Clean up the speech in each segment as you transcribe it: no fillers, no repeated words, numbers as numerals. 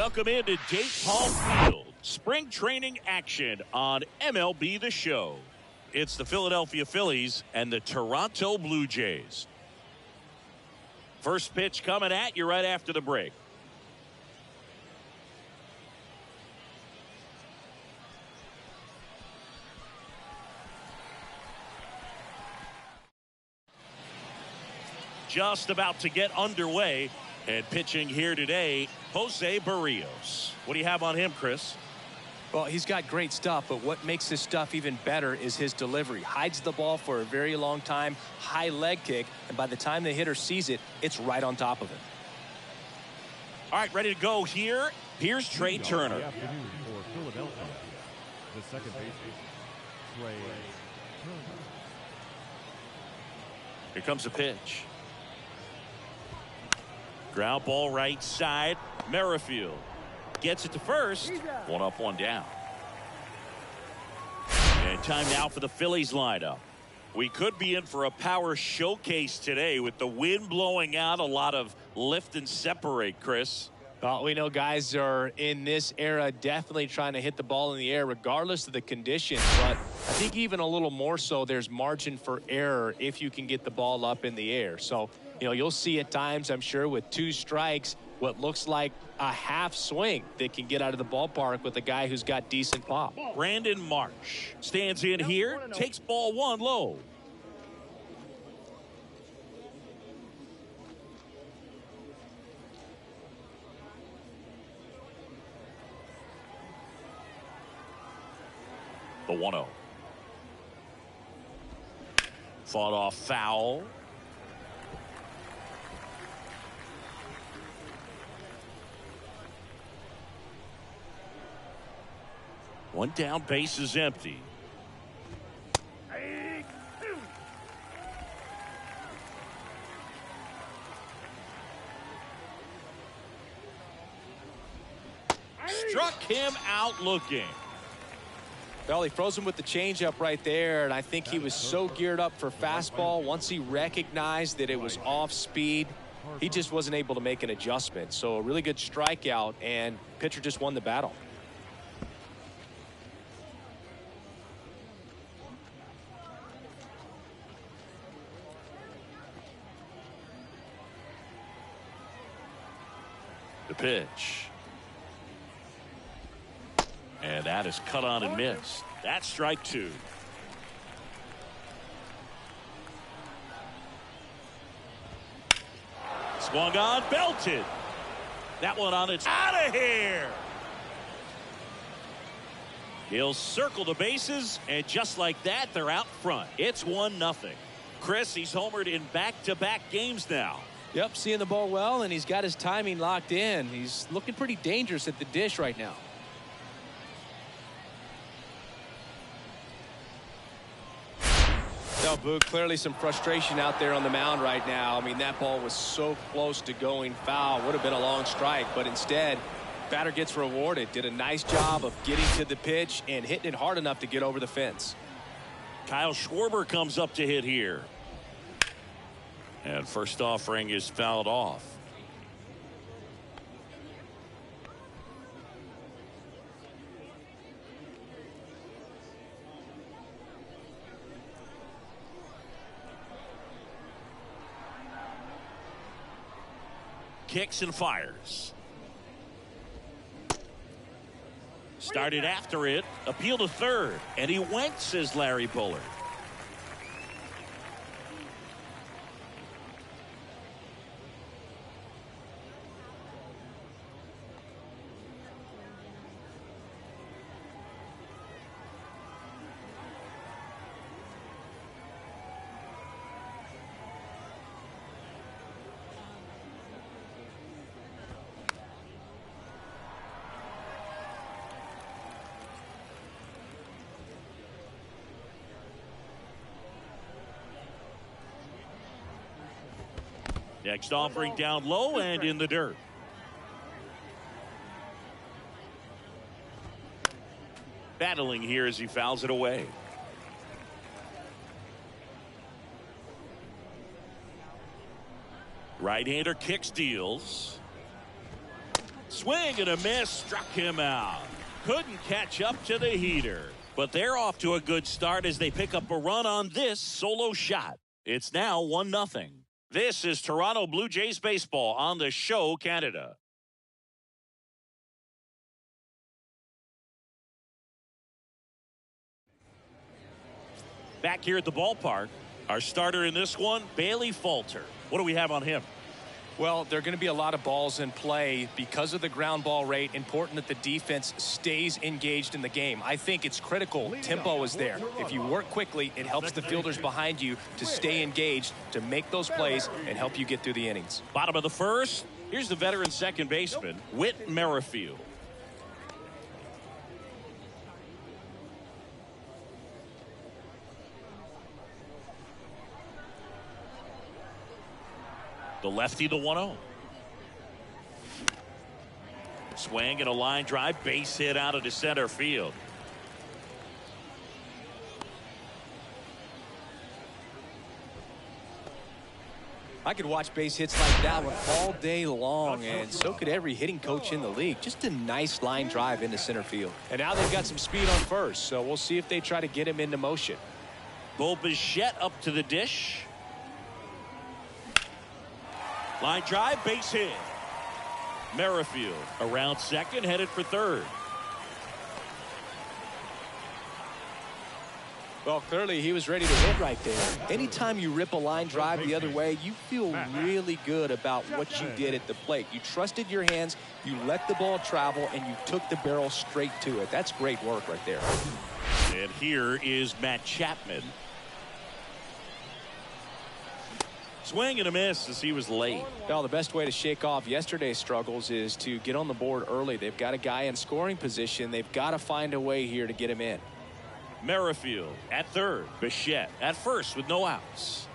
Welcome into Dayton Hall Field. Spring training action on MLB The Show. It's the Philadelphia Phillies and the Toronto Blue Jays. First pitch coming at you right after the break. Just about to get underway. And pitching here today, Jose Barrios. What do you have on him, Chris? Well, he's got great stuff, but what makes his stuff even better is his delivery. Hides the ball for a very long time, high leg kick, and by the time the hitter sees it, it's right on top of him. All right, ready to go here. Here's Trey Turner. Good afternoon for Philadelphia. The second baseman, Trey Turner. Here comes the pitch. Ground ball right side. Merrifield gets it to first. One up, one down. And time now for the Phillies lineup. We could be in for a power showcase today with the wind blowing out. A lot of lift and separate, Chris. Well, we know guys are in this era definitely trying to hit the ball in the air regardless of the conditions, but I think even a little more so there's margin for error if you can get the ball up in the air. So, you know, you'll see at times, I'm sure, with two strikes, what looks like a half swing that can get out of the ballpark with a guy who's got decent pop. Brandon Marsh stands in here, takes ball one low. The 1-0. Fought off foul. One down, base is empty. Struck him out looking. Well, he froze him with the changeup right there, and I think he was so geared up for fastball. Once he recognized that it was off speed, he just wasn't able to make an adjustment. So a really good strikeout, and pitcher just won the battle. The pitch. And that is cut on and missed. That's strike two. Swung on, belted. That one on its out of here. He'll circle the bases, and just like that, they're out front. It's 1-0. Chris, he's homered in back-to-back games now. Yep, seeing the ball well, and he's got his timing locked in. He's looking pretty dangerous at the dish right now. No, Boog, clearly some frustration out there on the mound right now. I mean, that ball was so close to going foul. Would have been a long strike, but instead, batter gets rewarded. Did a nice job of getting to the pitch and hitting it hard enough to get over the fence. Kyle Schwarber comes up to hit here. And first offering is fouled off. Kicks and fires. Started after it. Appeal to third. And he went, says Larry Bullard. Next offering down low and in the dirt. Battling here as he fouls it away. Right-hander kicks, deals. Swing and a miss, struck him out. Couldn't catch up to the heater. But they're off to a good start as they pick up a run on this solo shot. It's now 1-0. This is Toronto Blue Jays baseball on the Show Canada. Back here at the ballpark, our starter in this one, Bailey Falter. What do we have on him? Well, there are going to be a lot of balls in play because of the ground ball rate. Important that the defense stays engaged in the game. I think it's critical. Tempo is there. If you work quickly, it helps the fielders behind you to stay engaged, to make those plays, and help you get through the innings. Bottom of the first, here's the veteran second baseman, Whit Merrifield. The lefty, the 1-0. Swing and a line drive, base hit out of the center field. I could watch base hits like that one all day long, and so could every hitting coach in the league. Just a nice line drive into center field. And now they've got some speed on first, so we'll see if they try to get him into motion. Bo Bichette up to the dish. Line drive, base hit. Merrifield around second, headed for third. Well, clearly he was ready to hit right there. Anytime you rip a line drive the other way, you feel really good about what you did at the plate. You trusted your hands, you let the ball travel, and you took the barrel straight to it. That's great work right there. And here is Matt Chapman. Swing and a miss as he was late. Well, the best way to shake off yesterday's struggles is to get on the board early. They've got a guy in scoring position. They've got to find a way here to get him in. Merrifield at third. Bichette at first with no outs.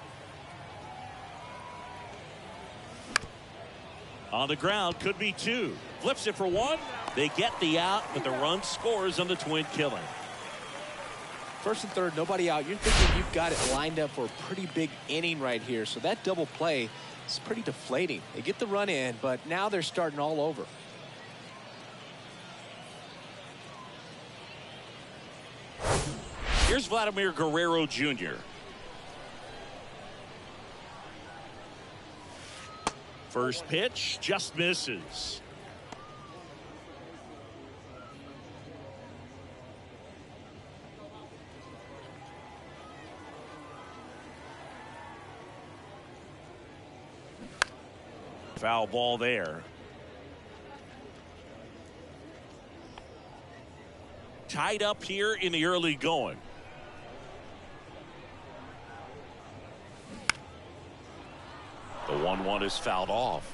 On the ground, could be two. Flips it for one. They get the out, but the run scores on the twin killing. First and third, nobody out. You're thinking you've got it lined up for a pretty big inning right here. So that double play is pretty deflating. They get the run in, but now they're starting all over. Here's Vladimir Guerrero Jr. First pitch just misses. Foul ball there. Tied up here in the early going. The 1-1 is fouled off.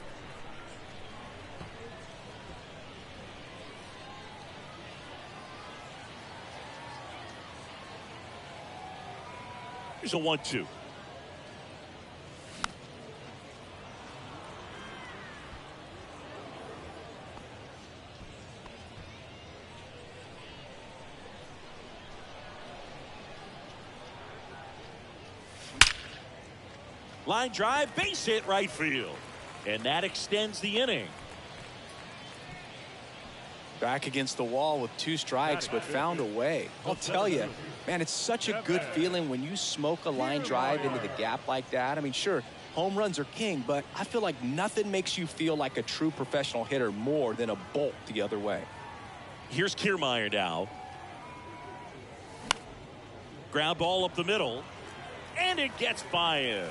Here's a 1-2. Line drive, base hit right field. And that extends the inning. Back against the wall with 2 strikes, but found a way. I'll tell you, man, it's such a good feeling when you smoke a line drive into the gap like that. I mean, sure, home runs are king, but I feel like nothing makes you feel like a true professional hitter more than a bolt the other way. Here's Kiermaier now. Ground ball up the middle, and it gets by him.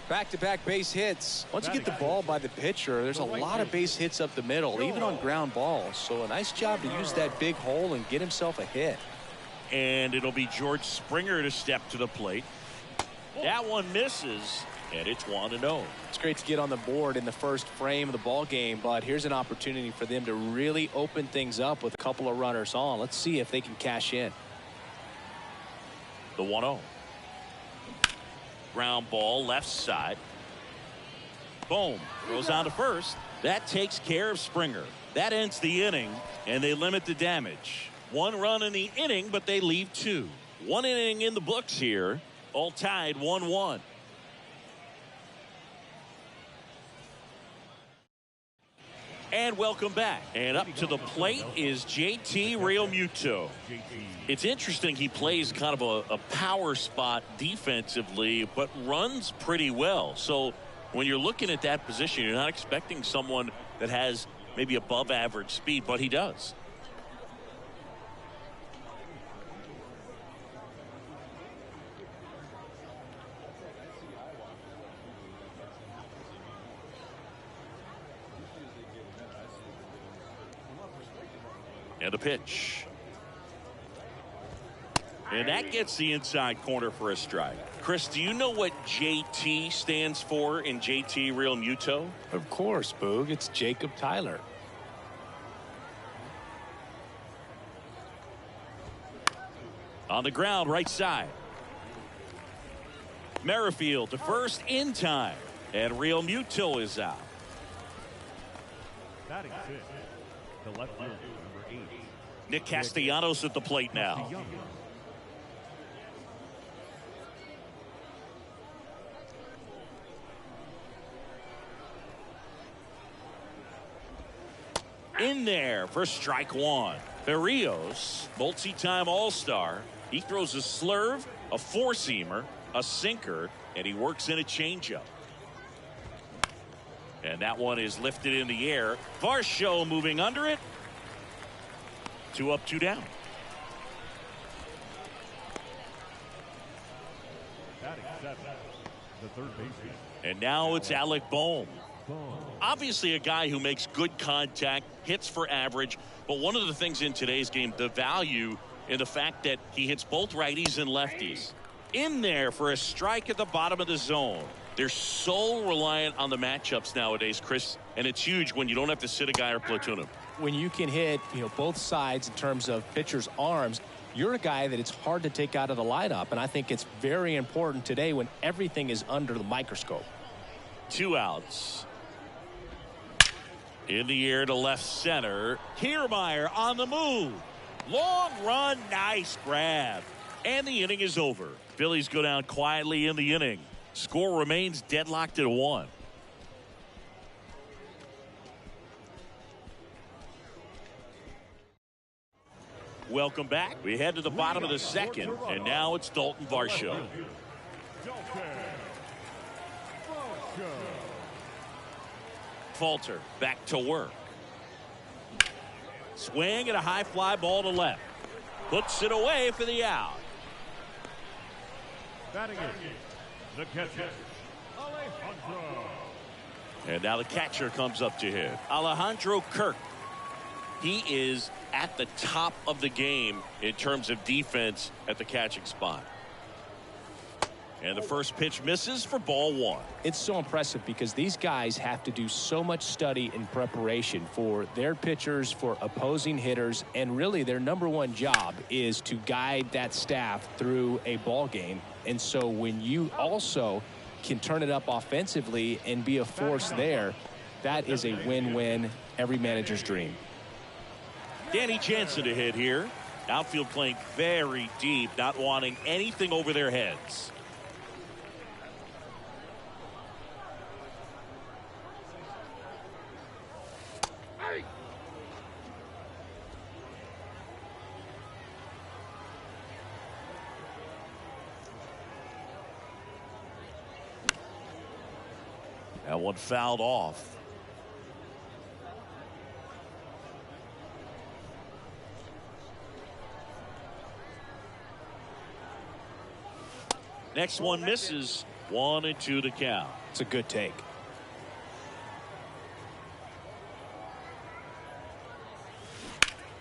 Back-to-back base hits. Once you get the ball by the pitcher, there's a lot of base hits up the middle, even on ground balls. So a nice job to use that big hole and get himself a hit. And it'll be George Springer to step to the plate. That one misses, and it's 1-0. It's great to get on the board in the first frame of the ball game, but here's an opportunity for them to really open things up with a couple of runners on. Let's see if they can cash in. The 1-0. Ground ball left side. Boom. Goes on to first. That takes care of Springer. That ends the inning, and they limit the damage. 1 run in the inning, but they leave 2. 1 inning in the books here. All tied 1-1. And welcome back. And up to the plate is JT Realmuto. It's interesting, he plays kind of a power spot defensively, but runs pretty well. So when you're looking at that position, you're not expecting someone that has maybe above average speed, but he does. And a pitch. And that gets the inside corner for a strike. Chris, do you know what JT stands for in JT Realmuto? Of course, Boog. It's Jacob Tyler. On the ground, right side. Merrifield to first in time. And Realmuto is out. Batting six, the left fielder, number 8. Nick Castellanos at the plate now. In there for strike one. Berrios, multi-time All-Star. He throws a slurve, a four-seamer, a sinker, and he works in a changeup. And that one is lifted in the air. Varsho moving under it. 2 up, 2 down. Batting seven, the third baseman. And now it's Alec Bohm. Obviously a guy who makes good contact, hits for average, but one of the things in today's game, the value in the fact that he hits both righties and lefties. In there for a strike at the bottom of the zone. They're so reliant on the matchups nowadays, Chris, and it's huge when you don't have to sit a guy or platoon him. When you can hit, both sides in terms of pitchers' arms, you're a guy that it's hard to take out of the lineup, and I think it's very important today when everything is under the microscope. 2 outs. In the air to left center. Kiermaier on the move. Long run, nice grab. And the inning is over. Phillies go down quietly in the inning. Score remains deadlocked at 1. Welcome back. We head to the bottom of the second, and now it's Dalton Varsho. Falter back to work. Swing and a high fly ball to left. Puts it away for the out. Batting eight, the catcher, Alejandro. And now the catcher comes up to hit. Alejandro Kirk. He is at the top of the game in terms of defense at the catching spot. And the first pitch misses for ball 1. It's so impressive because these guys have to do so much study and preparation for their pitchers, for opposing hitters, and really their number one job is to guide that staff through a ball game. And so when you also can turn it up offensively and be a force there, that is a win-win, every manager's dream. Danny Jansen to hit here. Outfield playing very deep, not wanting anything over their heads. That one fouled off. Next one misses. 1-2 to count. It's a good take.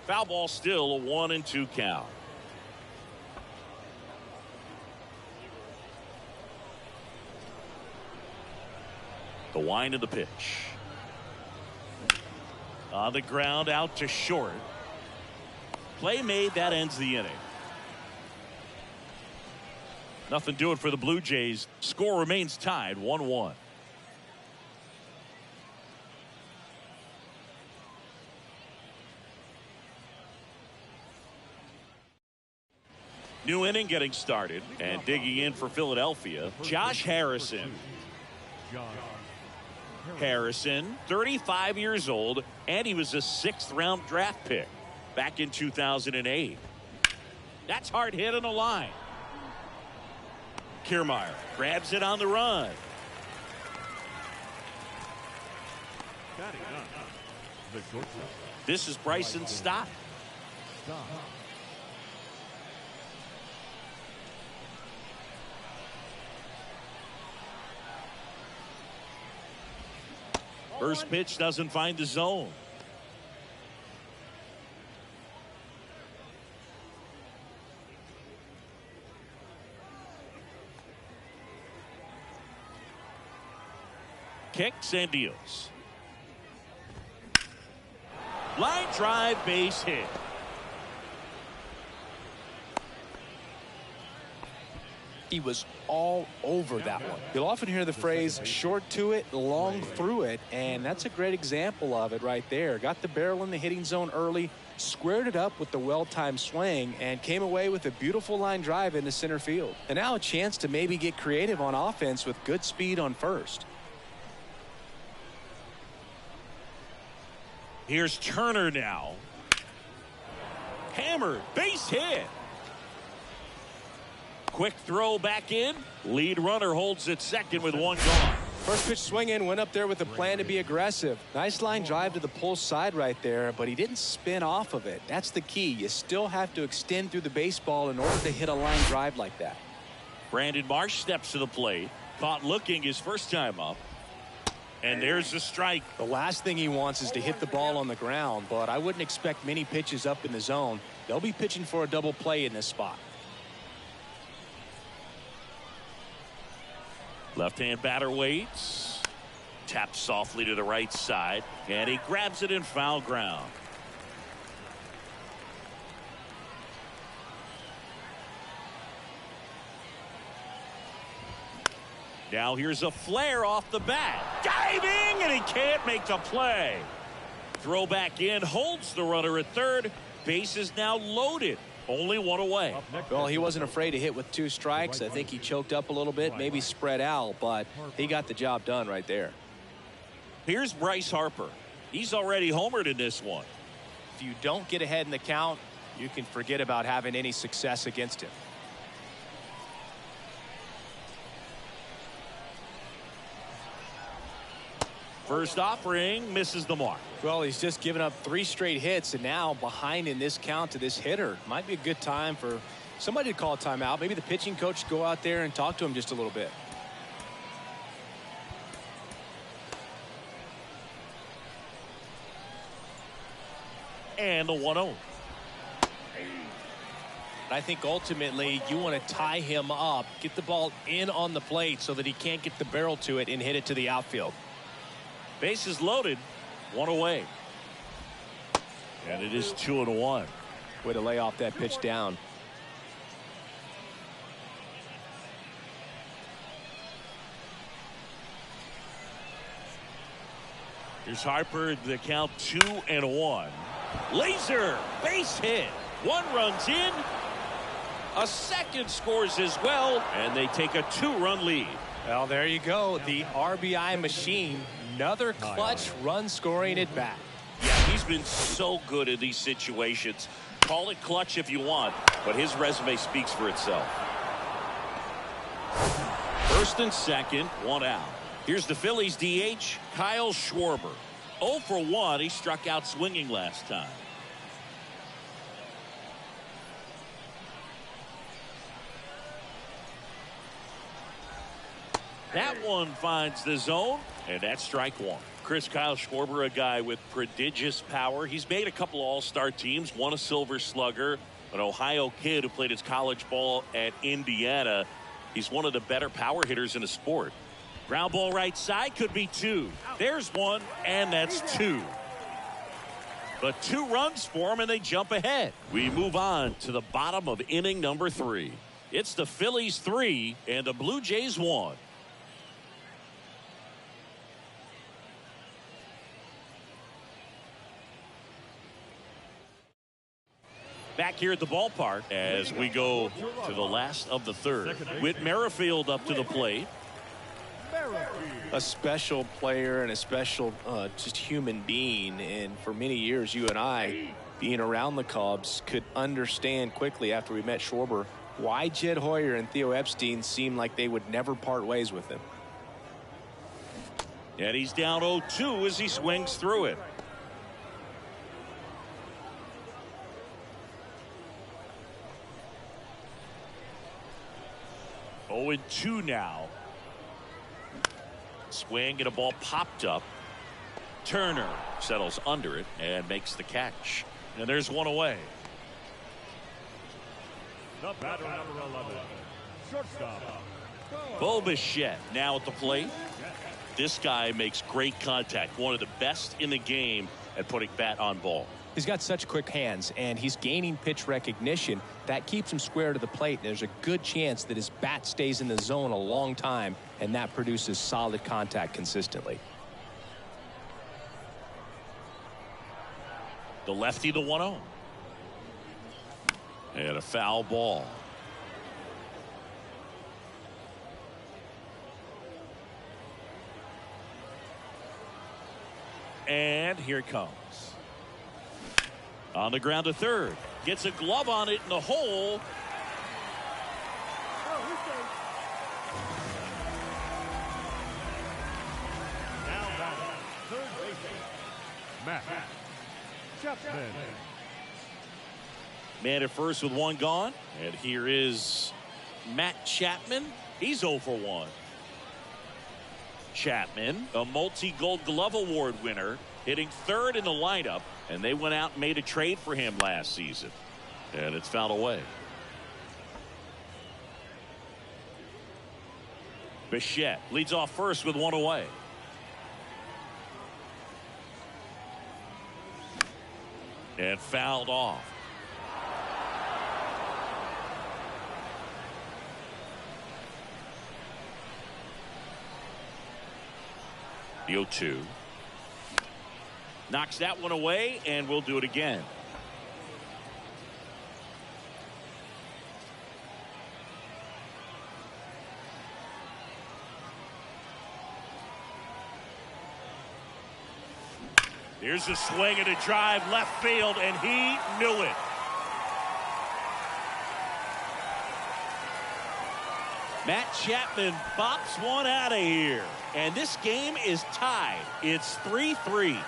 Foul ball, still a 1-2 count. The wind of the pitch. On the ground, out to short. Play made, that ends the inning. Nothing doing for the Blue Jays. Score remains tied 1-1. New inning getting started, and digging in for Philadelphia, Josh Harrison. Harrison, 35 years old, and he was a 6th-round draft pick back in 2008. That's hard hit on the line. Kiermaier grabs it on the run. This is Bryson Stott. First pitch doesn't find the zone. Kicks and deals. Line drive, base hit. He was all over that one. You'll often hear the phrase short to it, long through it, and that's a great example of it right there. Got the barrel in the hitting zone early, squared it up with the well-timed swing, and came away with a beautiful line drive into center field. And now a chance to maybe get creative on offense with good speed on first. Here's Turner now. Hammered, base hit. Quick throw back in. Lead runner holds at second with one gone. First pitch swinging, went up there with a plan to be aggressive. Nice line drive to the pull side right there, but he didn't spin off of it. That's the key. You still have to extend through the baseball in order to hit a line drive like that. Brandon Marsh steps to the plate. Caught looking his first time up. And there's the strike. The last thing he wants is to hit the ball on the ground, but I wouldn't expect many pitches up in the zone. They'll be pitching for a double play in this spot. Left-hand batter waits. Taps softly to the right side. And he grabs it in foul ground. Now here's a flare off the bat. Diving, and he can't make the play. Throw back in, holds the runner at third. Base is now loaded. Only one away. Well, he wasn't afraid to hit with 2 strikes. I think he choked up a little bit, maybe spread out, but he got the job done right there. Here's Bryce Harper. He's already homered in this one. If you don't get ahead in the count, you can forget about having any success against him. First offering misses the mark. Well, he's just given up 3 straight hits, and now behind in this count to this hitter. Might be a good time for somebody to call a timeout. Maybe the pitching coach go out there and talk to him just a little bit. And the 1-0. I think ultimately you want to tie him up, get the ball in on the plate so that he can't get the barrel to it and hit it to the outfield. Bases loaded, 1 away. And it is 2-1. Way to lay off that pitch down. Here's Harper, the count 2-1. Laser, base hit. 1 runs in. A second scores as well, and they take a 2-run lead. Well, there you go. The RBI machine. Another clutch run scoring at bat. Yeah, he's been so good in these situations. Call it clutch if you want, but his resume speaks for itself. First and second, 1 out. Here's the Phillies DH, Kyle Schwarber. 0 for 1. He struck out swinging last time. That one finds the zone, and that's strike 1. Kyle Schwarber, a guy with prodigious power. He's made a couple of all-star teams, won a Silver Slugger, an Ohio kid who played his college ball at Indiana. He's one of the better power hitters in the sport. Ground ball right side, could be 2. There's 1, and that's 2. But 2 runs for him, and they jump ahead. We move on to the bottom of inning number 3. It's the Phillies 3 and the Blue Jays 1. Back here at the ballpark as we go to the last of the third. Whit Merrifield up to the plate. A special player and a special just human being. And for many years, you and I, being around the Cubs, could understand quickly after we met Schwarber why Jed Hoyer and Theo Epstein seemed like they would never part ways with him. And he's down 0-2 as he swings through it. Oh, 2 now. Swing and a ball popped up. Turner settles under it and makes the catch. And there's one away. The batter, number 11, shortstop. Bo Bichette now at the plate. This guy makes great contact. One of the best in the game at putting bat on ball. He's got such quick hands, and he's gaining pitch recognition. That keeps him square to the plate. There's a good chance that his bat stays in the zone a long time, and that produces solid contact consistently. The lefty, the 1-0. And a foul ball. And here it comes. On the ground to third. Gets a glove on it in the hole. Now batting, third baseman, Matt Chapman. Man at first with 1 gone. And here is Matt Chapman. He's 0 for 1. Chapman, a multi-Gold Glove Award winner, hitting third in the lineup, and they went out and made a trade for him last season. And it's fouled away. Bichette leads off first with 1 away. And fouled off. The 0-2. Knocks that one away, and we'll do it again. Here's a swing and a drive left field, and he knew it. Matt Chapman bops one out of here, and this game is tied. It's 3-3.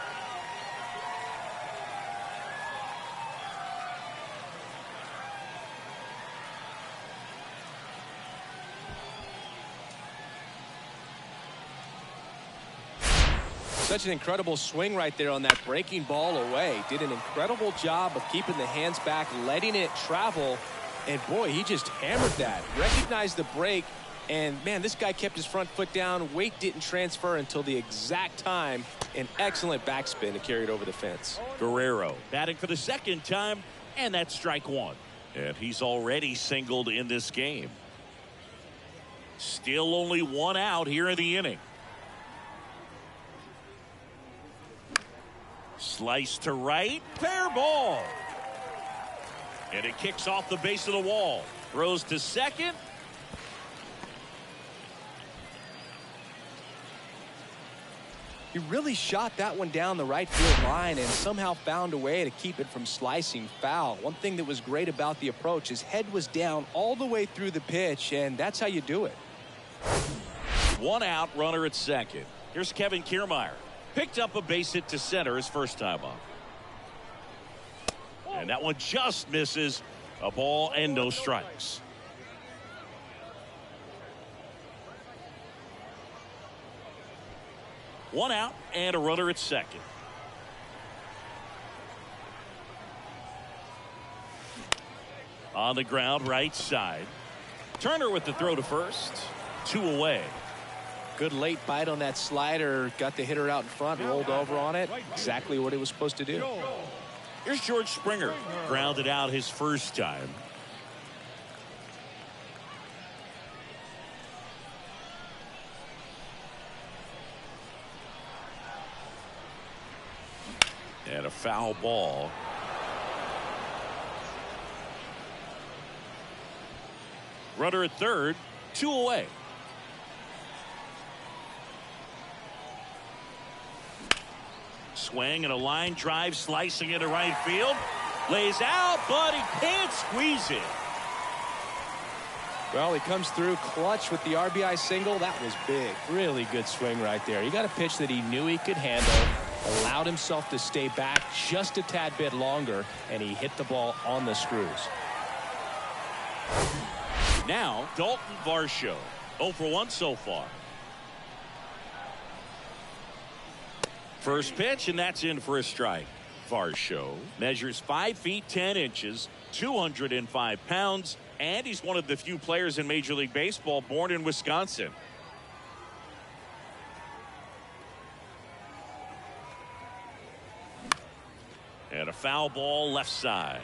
Such an incredible swing right there on that breaking ball away. Did an incredible job of keeping the hands back, letting it travel. And boy, he just hammered that. Recognized the break. And man, this guy kept his front foot down. Weight didn't transfer until the exact time. An excellent backspin to carry it over the fence. Guerrero batting for the second time, and that's strike 1. And he's already singled in this game. Still only 1 out here in the inning. Slice to right, fair ball. And it kicks off the base of the wall. Throws to second. He really shot that one down the right field line and somehow found a way to keep it from slicing foul. One thing that was great about the approach, his head was down all the way through the pitch, and that's how you do it. 1 out, runner at second. Here's Kevin Kiermaier. Picked up a base hit to center his first time up. And that one just misses. A ball and no strikes. One out and a runner at second. On the ground, right side. Turner with the throw to first. 2 away. Good late bite on that slider. Got the hitter out in front, rolled over on it. Exactly what it was supposed to do. Here's George Springer. Grounded out his first time. And a foul ball. Runner at third, 2 away. Swing and a line drive slicing into right field. Lays out, but he can't squeeze it. Well, he comes through clutch with the RBI single. That was big. Really good swing right there. He got a pitch that he knew he could handle, allowed himself to stay back just a tad bit longer, and he hit the ball on the screws. Now, Dalton Varsho, 0 for 1 so far. First pitch, and that's in for a strike. Varsho measures 5 feet 10 inches, 205 pounds, and he's one of the few players in Major League Baseball born in Wisconsin. And a foul ball left side.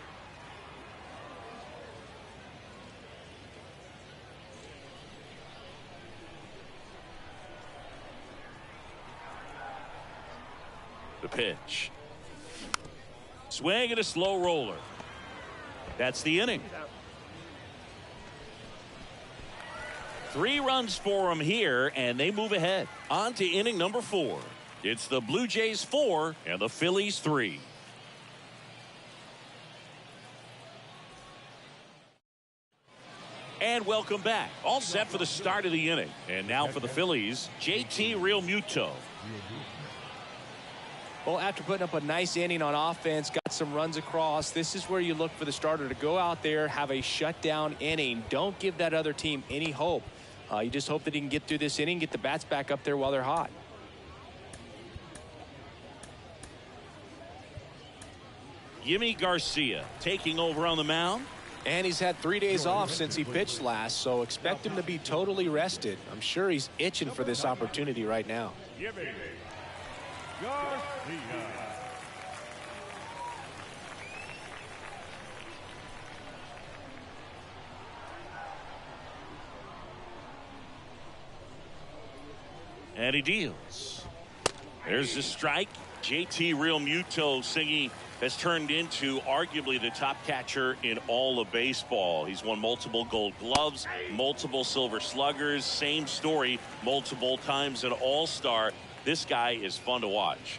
The pitch. Swing and a slow roller. That's the inning. 3 runs for him here, and they move ahead. On to inning number 4. It's the Blue Jays 4 and the Phillies 3. And welcome back. All set for the start of the inning. And now for the Phillies, JT Realmuto. Well, after putting up a nice inning on offense, got some runs across, this is where you look for the starter to go out there, have a shutdown inning. Don't give that other team any hope. You just hope that he can get through this inning, get the bats back up there while they're hot. Yimi Garcia taking over on the mound. And he's had 3 days off since he pitched last, so expect him to be totally rested. I'm sure he's itching for this opportunity right now. Garcia. And he deals. There's the strike. JT Realmuto singing has turned into arguably the top catcher in all of baseball. He's won multiple Gold Gloves, multiple Silver Sluggers, same story, multiple times an All-Star. This guy is fun to watch.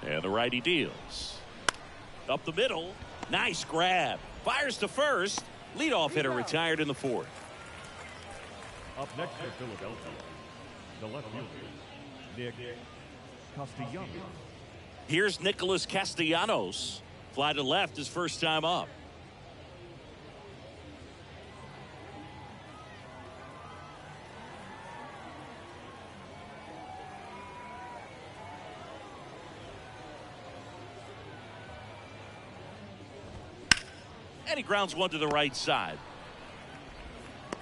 And the righty deals. Up the middle. Nice grab. Fires to first. Leadoff hitter retired in the 4th. Up next for Philadelphia, the left fielder, Nick Castellanos. Here's Nicholas Castellanos. Fly to left his first time up. And he grounds one to the right side.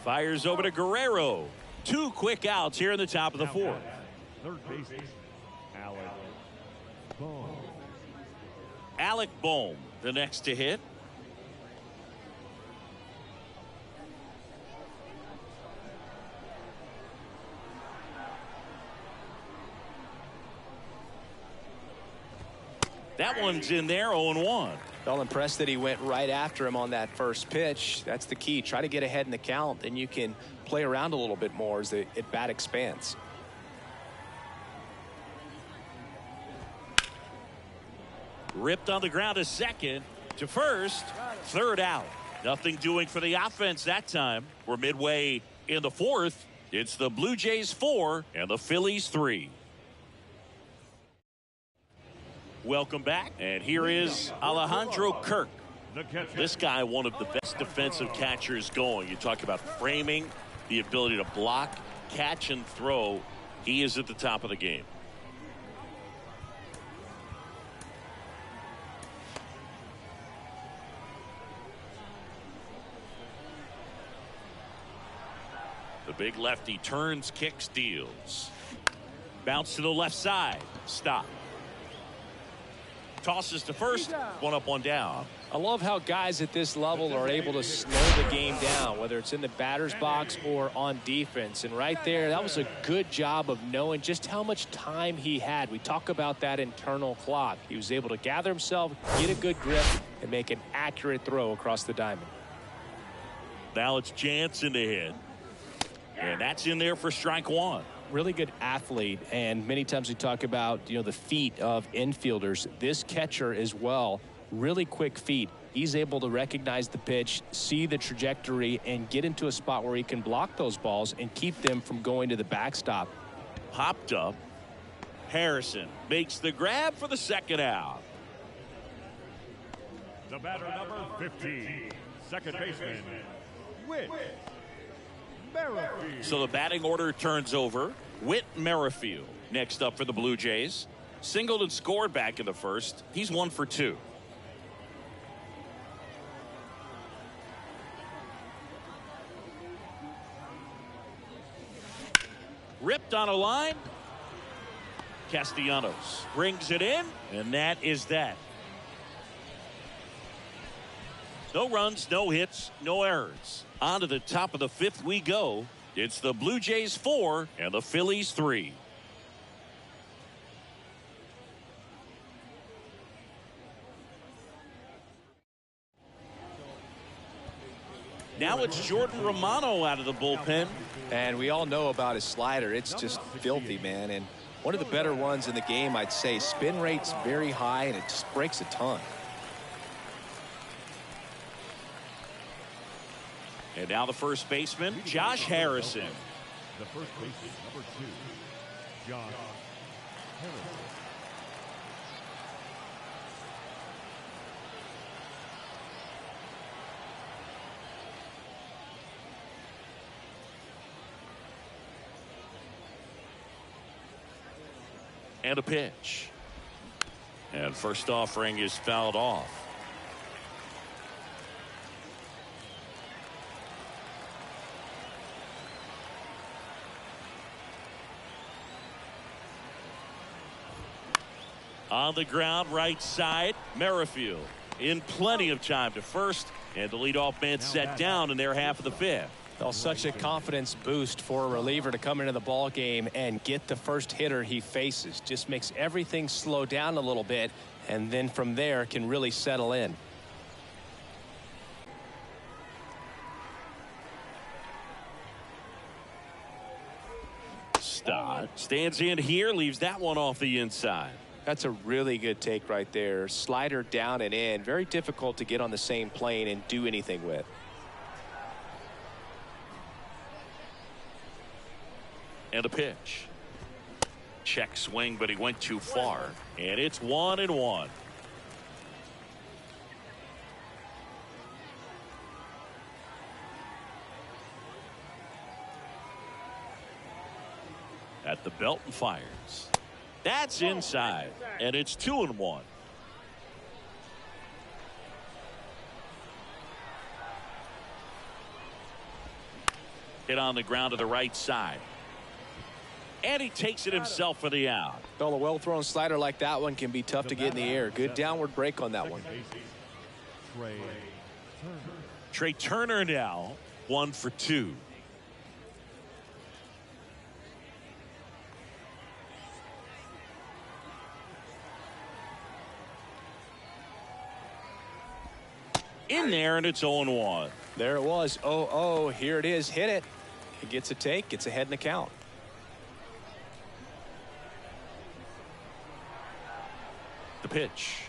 Fires over to Guerrero. 2 quick outs here in the top of the 4th. Third baseman, Alec Bohm. Alec Bohm, the next to hit. That one's in there, 0-1. Well, impressed that he went right after him on that first pitch. That's the key. Try to get ahead in the count, then you can play around a little bit more as the at-bat expands. Ripped on the ground to second, to first, third out. Nothing doing for the offense that time. We're midway in the 4th. It's the Blue Jays 4 and the Phillies 3. Welcome back, and here is Alejandro Kirk. This guy, one of the best defensive catchers going. You talk about framing, the ability to block, catch, and throw. He is at the top of the game. The big lefty turns, kicks, deals. Bounce to the left side. Stop. Tosses to first. One up, one down. I love how guys at this level are able to slow the game down, whether it's in the batter's box or on defense. And right there, that was a good job of knowing just how much time he had. We talk about that internal clock. He was able to gather himself, get a good grip, and make an accurate throw across the diamond. Now it's Jansen to hit. And that's in there for strike one. Really good athlete, and many times we talk about the feet of infielders. This catcher as well, really quick feet. He's able to recognize the pitch, see the trajectory, and get into a spot where he can block those balls and keep them from going to the backstop. Popped up. Harrison makes the grab for the second out. The batter, number 15, second baseman, Whit Merrifield. So the batting order turns over. Whit Merrifield next up for the Blue Jays. Singled and scored back in the first. He's 1 for 2. Ripped on a line. Castellanos brings it in, and that is that. No runs, no hits, no errors. On to the top of the 5th we go. It's the Blue Jays 4 and the Phillies 3. Now it's Jordan Romano out of the bullpen. And we all know about his slider. It's just filthy, man. And one of the better ones in the game, I'd say. Spin rate's very high, and it just breaks a ton. And now the first baseman, Josh Harrison. The first baseman, number 2, Josh Harrison. And a pitch. And first offering is fouled off. On the ground, right side, Merrifield in plenty of time to first, and the leadoff man set down in their half of the 5th. Well, such a confidence boost for a reliever to come into the ball game and get the first hitter he faces. Just makes everything slow down a little bit, and then from there can really settle in. Stott stands in here, leaves that one off the inside. That's a really good take right there. Slider down and in. Very difficult to get on the same plane and do anything with. And a pitch. Check swing, but he went too far. And it's 1-1. At the belt and fires. That's inside, and it's 2-1. Hit on the ground to the right side. And he takes it himself for the out. Well, a well-thrown slider like that one can be tough to get in the air. Good downward break on that one. Trey Turner now 1 for 2. In there, and it's 0-1. There it was. 0-0. Here it is. Hit it. He gets a take. Gets ahead in the count. The pitch.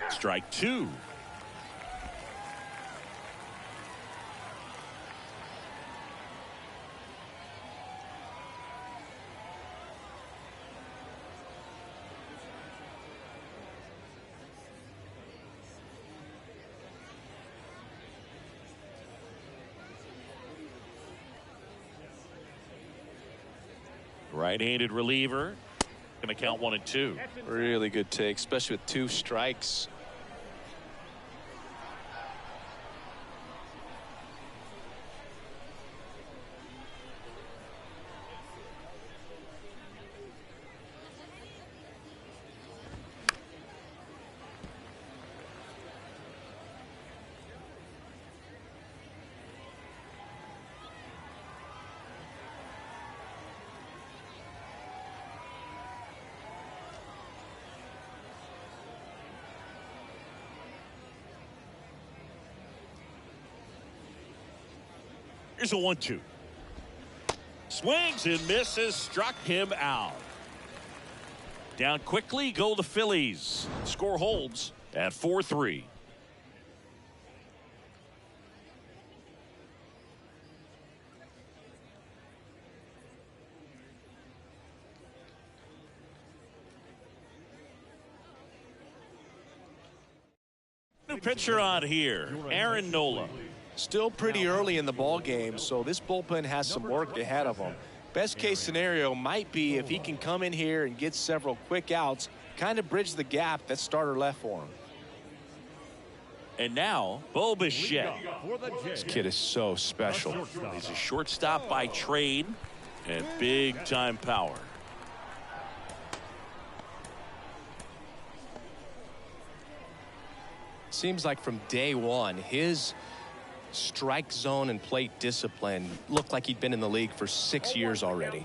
Strike 2. Right-handed reliever. Going to count 1 and 2. Really good take, especially with 2 strikes. Here's a 1-2. Swings and misses, struck him out. Down quickly go the Phillies. Score holds at 4-3. New pitcher on here, Aaron Nola. Still pretty early in the ball game, so this bullpen has some work ahead of them. Best case scenario might be if he can come in here and get several quick outs, kind of bridge the gap that starter left for him. And now, Bo Bichette. This kid is so special. He's a shortstop by trade and big time power. Seems like from day one, his strike zone and plate discipline looked like he'd been in the league for 6 years already.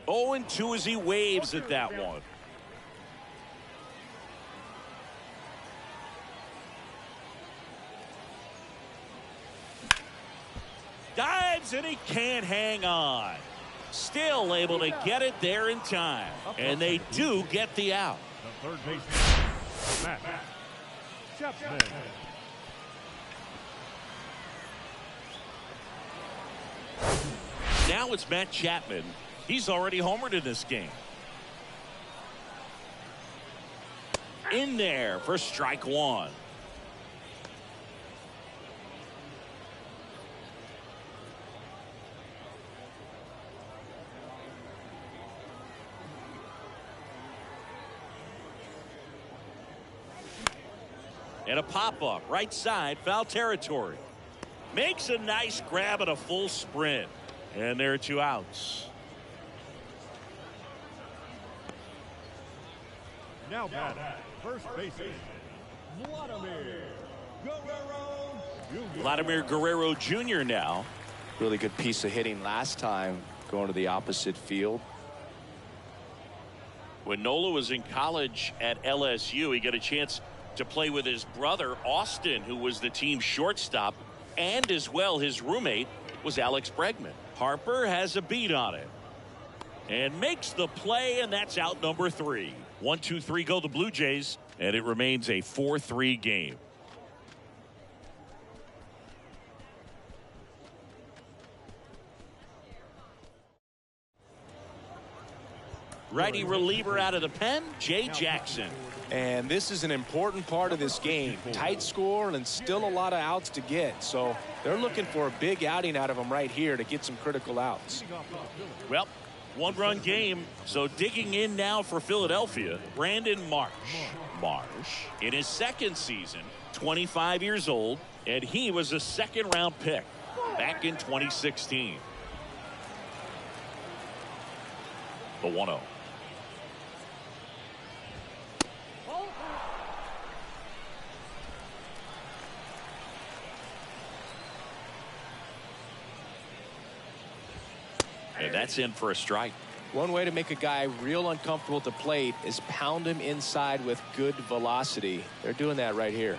Oh, and 2 as he waves at that one. Dives and he can't hang on. Still able to get it there in time. And they do get the out. The third baseman, Matt Chapman. Now it's Matt Chapman. He's already homered in this game. In there for strike 1. And a pop-up, right side, foul territory. Makes a nice grab at a full sprint. And there are 2 outs. Now batting, first baseman, Vladimir Guerrero Jr. Vladimir Guerrero Jr. now. Really good piece of hitting last time, going to the opposite field. When Nola was in college at LSU, he got a chance to play with his brother, Austin, who was the team's shortstop, and as well his roommate was Alex Bregman. Harper has a beat on it and makes the play, and that's out number 3. 1, 2, 3 go the Blue Jays, and it remains a 4-3 game. Righty reliever out of the pen, Jay Jackson. And this is an important part of this game. Tight score and still a lot of outs to get. So they're looking for a big outing out of them right here to get some critical outs. Well, 1-run game. So digging in now for Philadelphia, Brandon Marsh. Marsh in his second season, 25 years old, and he was a second-round pick back in 2016. The 1-0. And that's in for a strike. One way to make a guy real uncomfortable at the plate is pound him inside with good velocity. They're doing that right here.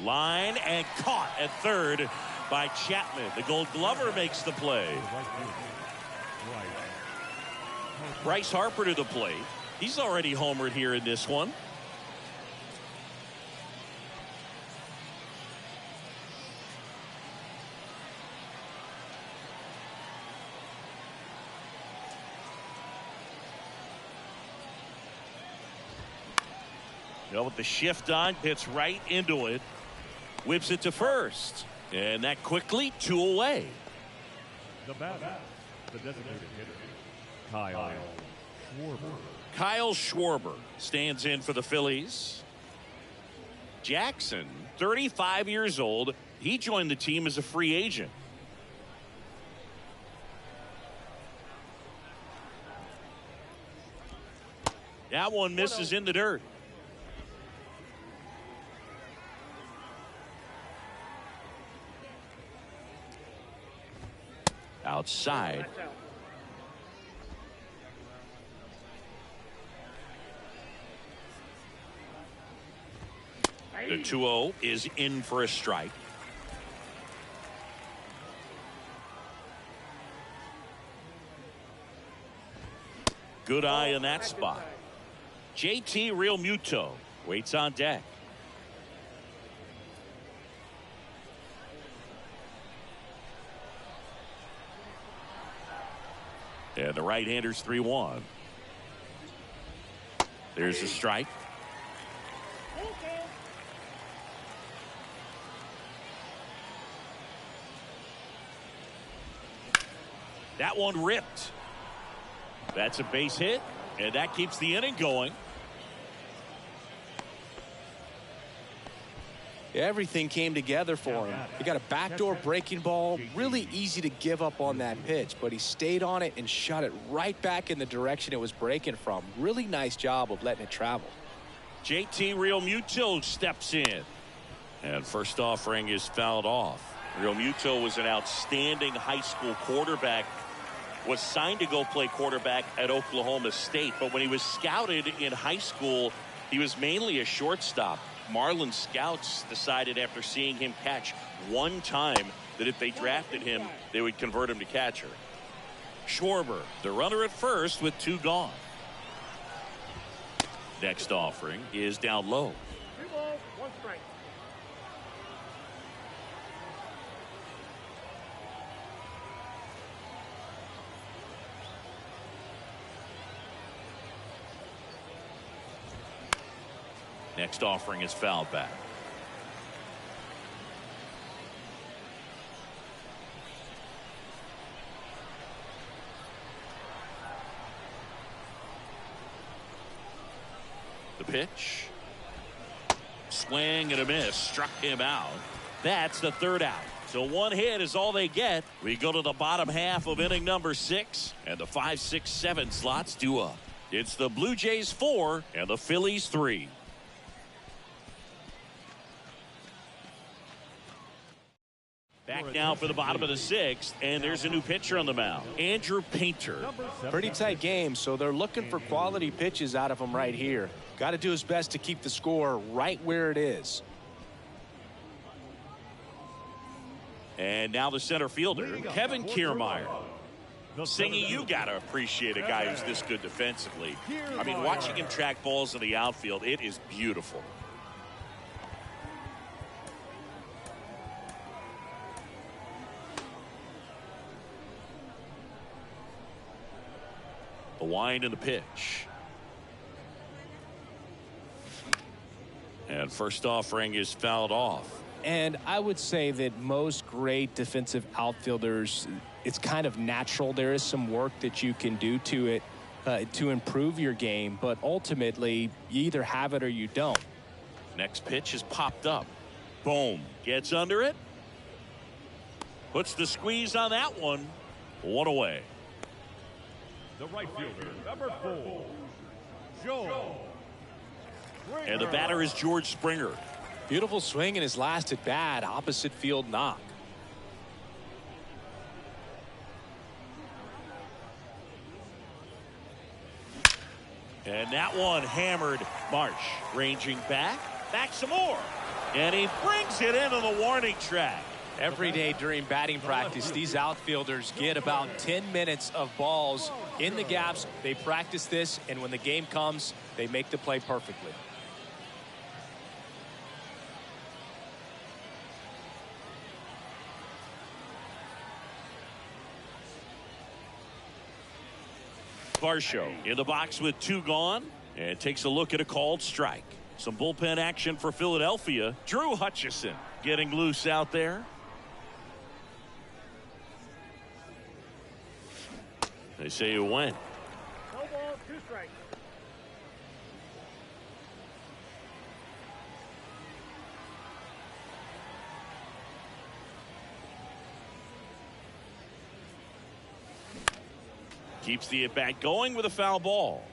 Line and caught at third by Chapman. The Gold Glover makes the play. Bryce Harper to the plate. He's already homered here in this one. With the shift on, hits right into it, whips it to first, and that quickly 2 away. The batter, the designated hitter, Kyle Schwarber. Kyle Schwarber stands in for the Phillies. Jackson, 35 years old, he joined the team as a free agent. That one misses in the dirt. Outside. The 2-0 is in for a strike. Good eye in that spot. JT Realmuto waits on deck. And the right-hander's 3-1. There's a strike. That one ripped. That's a base hit, and that keeps the inning going. Everything came together for him. He got a backdoor breaking ball, really easy to give up on that pitch, but he stayed on it and shot it right back in the direction it was breaking from. Really nice job of letting it travel. JT Realmuto steps in, and first offering is fouled off. Realmuto was an outstanding high school quarterback, was signed to go play quarterback at Oklahoma State, but when he was scouted in high school, he was mainly a shortstop. Marlin scouts decided after seeing him catch one time that if they drafted him, they would convert him to catcher. Schwarber, the runner at first with 2 gone. Next offering is down low. 2 balls, 1 strike. Next offering is fouled back. The pitch. Swing and a miss. Struck him out. That's the 3rd out. So 1 hit is all they get. We go to the bottom half of inning number 6, and the 5, 6, 7 slots due up. It's the Blue Jays 4 and the Phillies 3. Back now for the bottom of the 6th, and there's a new pitcher on the mound, Andrew Painter. Pretty tight game, so they're looking for quality pitches out of him right here. Got to do his best to keep the score right where it is. And now the center fielder, Kevin Kiermaier. Singy, you got to appreciate a guy who's this good defensively. I mean, watching him track balls in the outfield, it is beautiful. The wind and the pitch. And first offering is fouled off. And I would say that most great defensive outfielders, it's kind of natural. There is some work that you can do to it to improve your game, but ultimately you either have it or you don't. Next pitch is popped up. Boom. Gets under it. Puts the squeeze on that one. 1 away. The right fielder, number 4, Joe. And the batter is George Springer. Beautiful swing in his last at bat, opposite field knock. And that one hammered. Marsh ranging back some more, and he brings it into the warning track. Every day during batting practice, these outfielders get about 10 minutes of balls in the gaps. They practice this, and when the game comes, they make the play perfectly. Varsho in the box with 2 gone, and takes a look at a called strike. Some bullpen action for Philadelphia. Drew Hutchison getting loose out there. They say you went. No balls, 2 strikes. Keeps the at-bat going with a foul ball.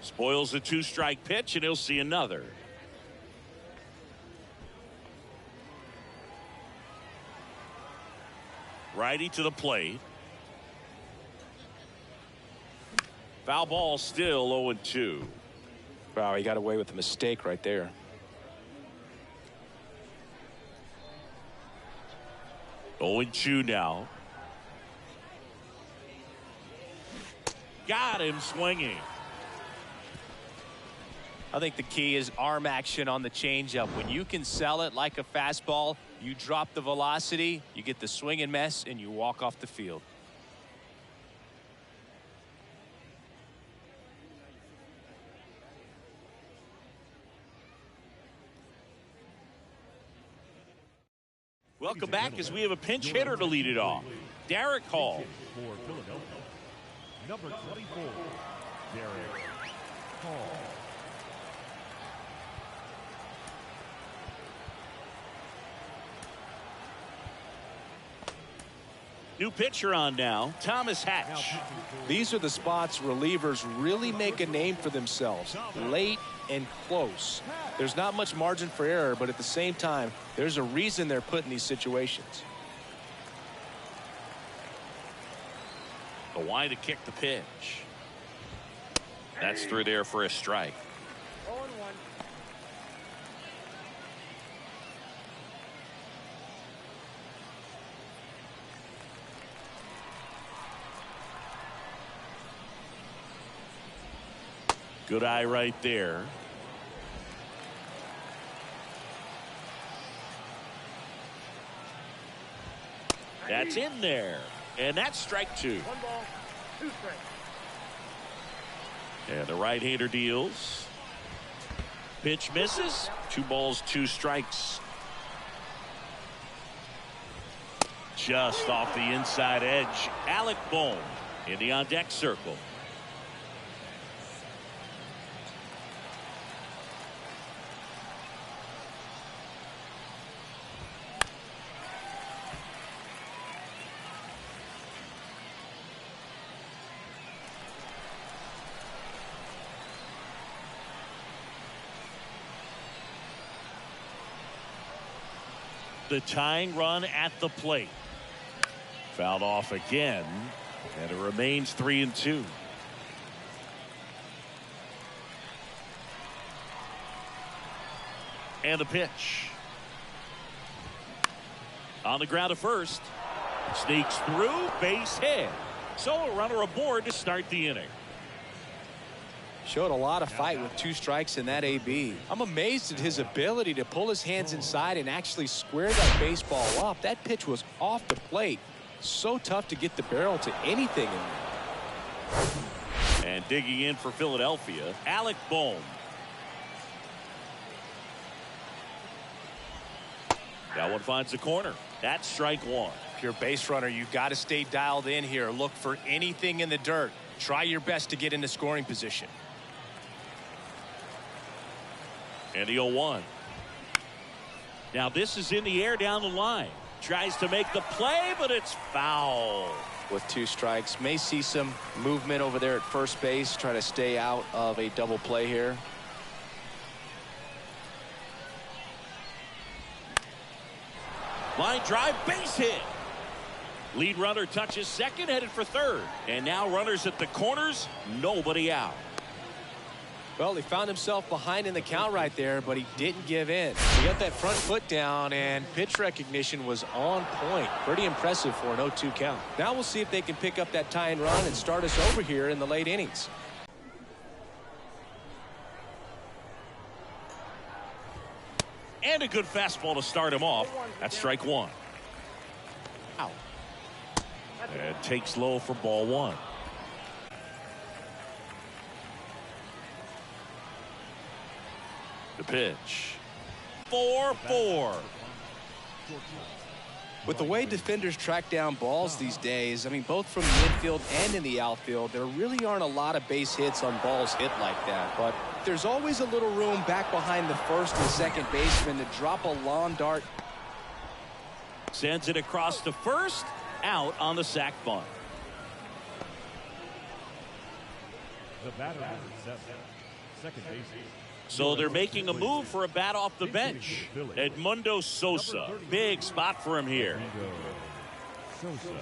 Spoils a 2-strike pitch, and he'll see another. Righty to the plate. Foul ball, still 0-2. Wow, he got away with a mistake right there. Oh, 0-2 now. Got him swinging. I think the key is arm action on the changeup. When you can sell it like a fastball, you drop the velocity, you get the swing and miss, and you walk off the field. Welcome back as we have a pinch hitter to lead it off. Derek Hall. For Philadelphia, number 24, Derek Hall. New pitcher on now, Thomas Hatch. These are the spots relievers really make a name for themselves. Late and close. There's not much margin for error, but at the same time, there's a reason they're put in these situations. The wide to kick the pitch. That's through there for a strike. 0-1. Good eye right there. That's in there. And that's strike 2. 1 ball, 2 strikes. And the right-hander deals. Pitch misses. 2 balls, 2 strikes. Just off the inside edge. Alec Bohm in the on-deck circle. The tying run at the plate. Fouled off again, and it remains 3-2. And the pitch. On the ground to first. Sneaks through, base hit. So a runner aboard to start the inning. Showed a lot of fight with 2 strikes in that AB. I'm amazed at his ability to pull his hands inside and actually square that baseball up. That pitch was off the plate. So tough to get the barrel to anything in there. And digging in for Philadelphia, Alec Bohm. That one finds the corner. That's strike 1. If you're a base runner, you've got to stay dialed in here. Look for anything in the dirt. Try your best to get into scoring position. And the 0-1. Now this is in the air down the line. Tries to make the play, but it's foul. With 2 strikes, may see some movement over there at first base. Try to stay out of a double play here. Line drive, base hit. Lead runner touches second, headed for third. And now runners at the corners, nobody out. Well, he found himself behind in the count right there, but he didn't give in. He got that front foot down, and pitch recognition was on point. Pretty impressive for an 0-2 count. Now we'll see if they can pick up that tying run and start us over here in the late innings. And a good fastball to start him off. That's strike 1. Ow. And takes low for ball 1. The pitch. 4-4. With the way defenders track down balls these days, I mean, both from the infield and in the outfield, there really aren't a lot of base hits on balls hit like that. But there's always a little room back behind the first and second baseman to drop a lawn dart. Sends it across to first. Out on the sac bunt. The batter is set. Second base. So they're making a move for a bat off the bench. Edmundo Sosa. Big spot for him here. Sosa.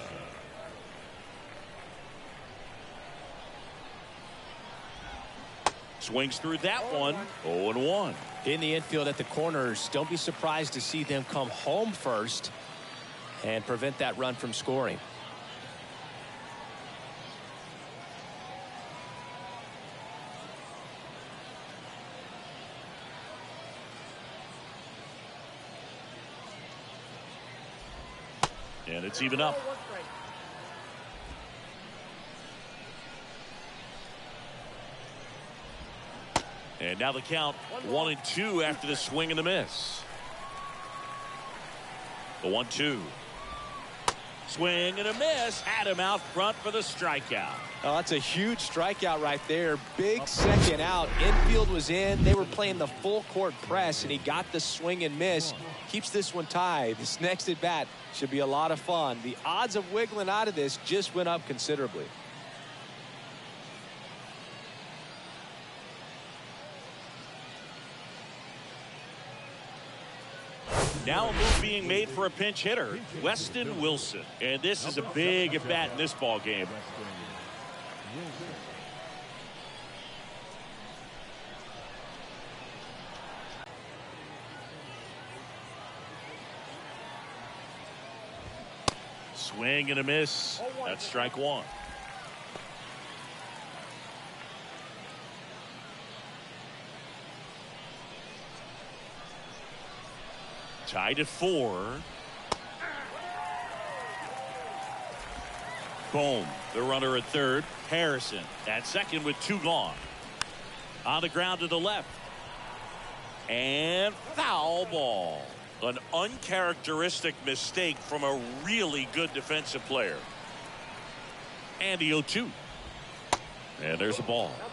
Swings through that one. 0-1. In the infield at the corners, don't be surprised to see them come home first and prevent that run from scoring. And it's even up. One strike. And now the count 1-2 after the swing and the miss. The 1-2. Swing and a miss. Had him out front for the strikeout. Oh, that's a huge strikeout right there. Big second out. Infield was in. They were playing the full court press, and he got the swing and miss. Keeps this one tied. This next at bat should be a lot of fun. The odds of wiggling out of this just went up considerably. Now a move being made for a pinch hitter, Weston Wilson. And this is a big at bat in this ball game. Swing and a miss. That's strike one. Tied at 4. Boom. The runner at third. Harrison at second with 2 gone. On the ground to the left. And foul ball. An uncharacteristic mistake from a really good defensive player. And the 0-2. And there's a ball. Outside.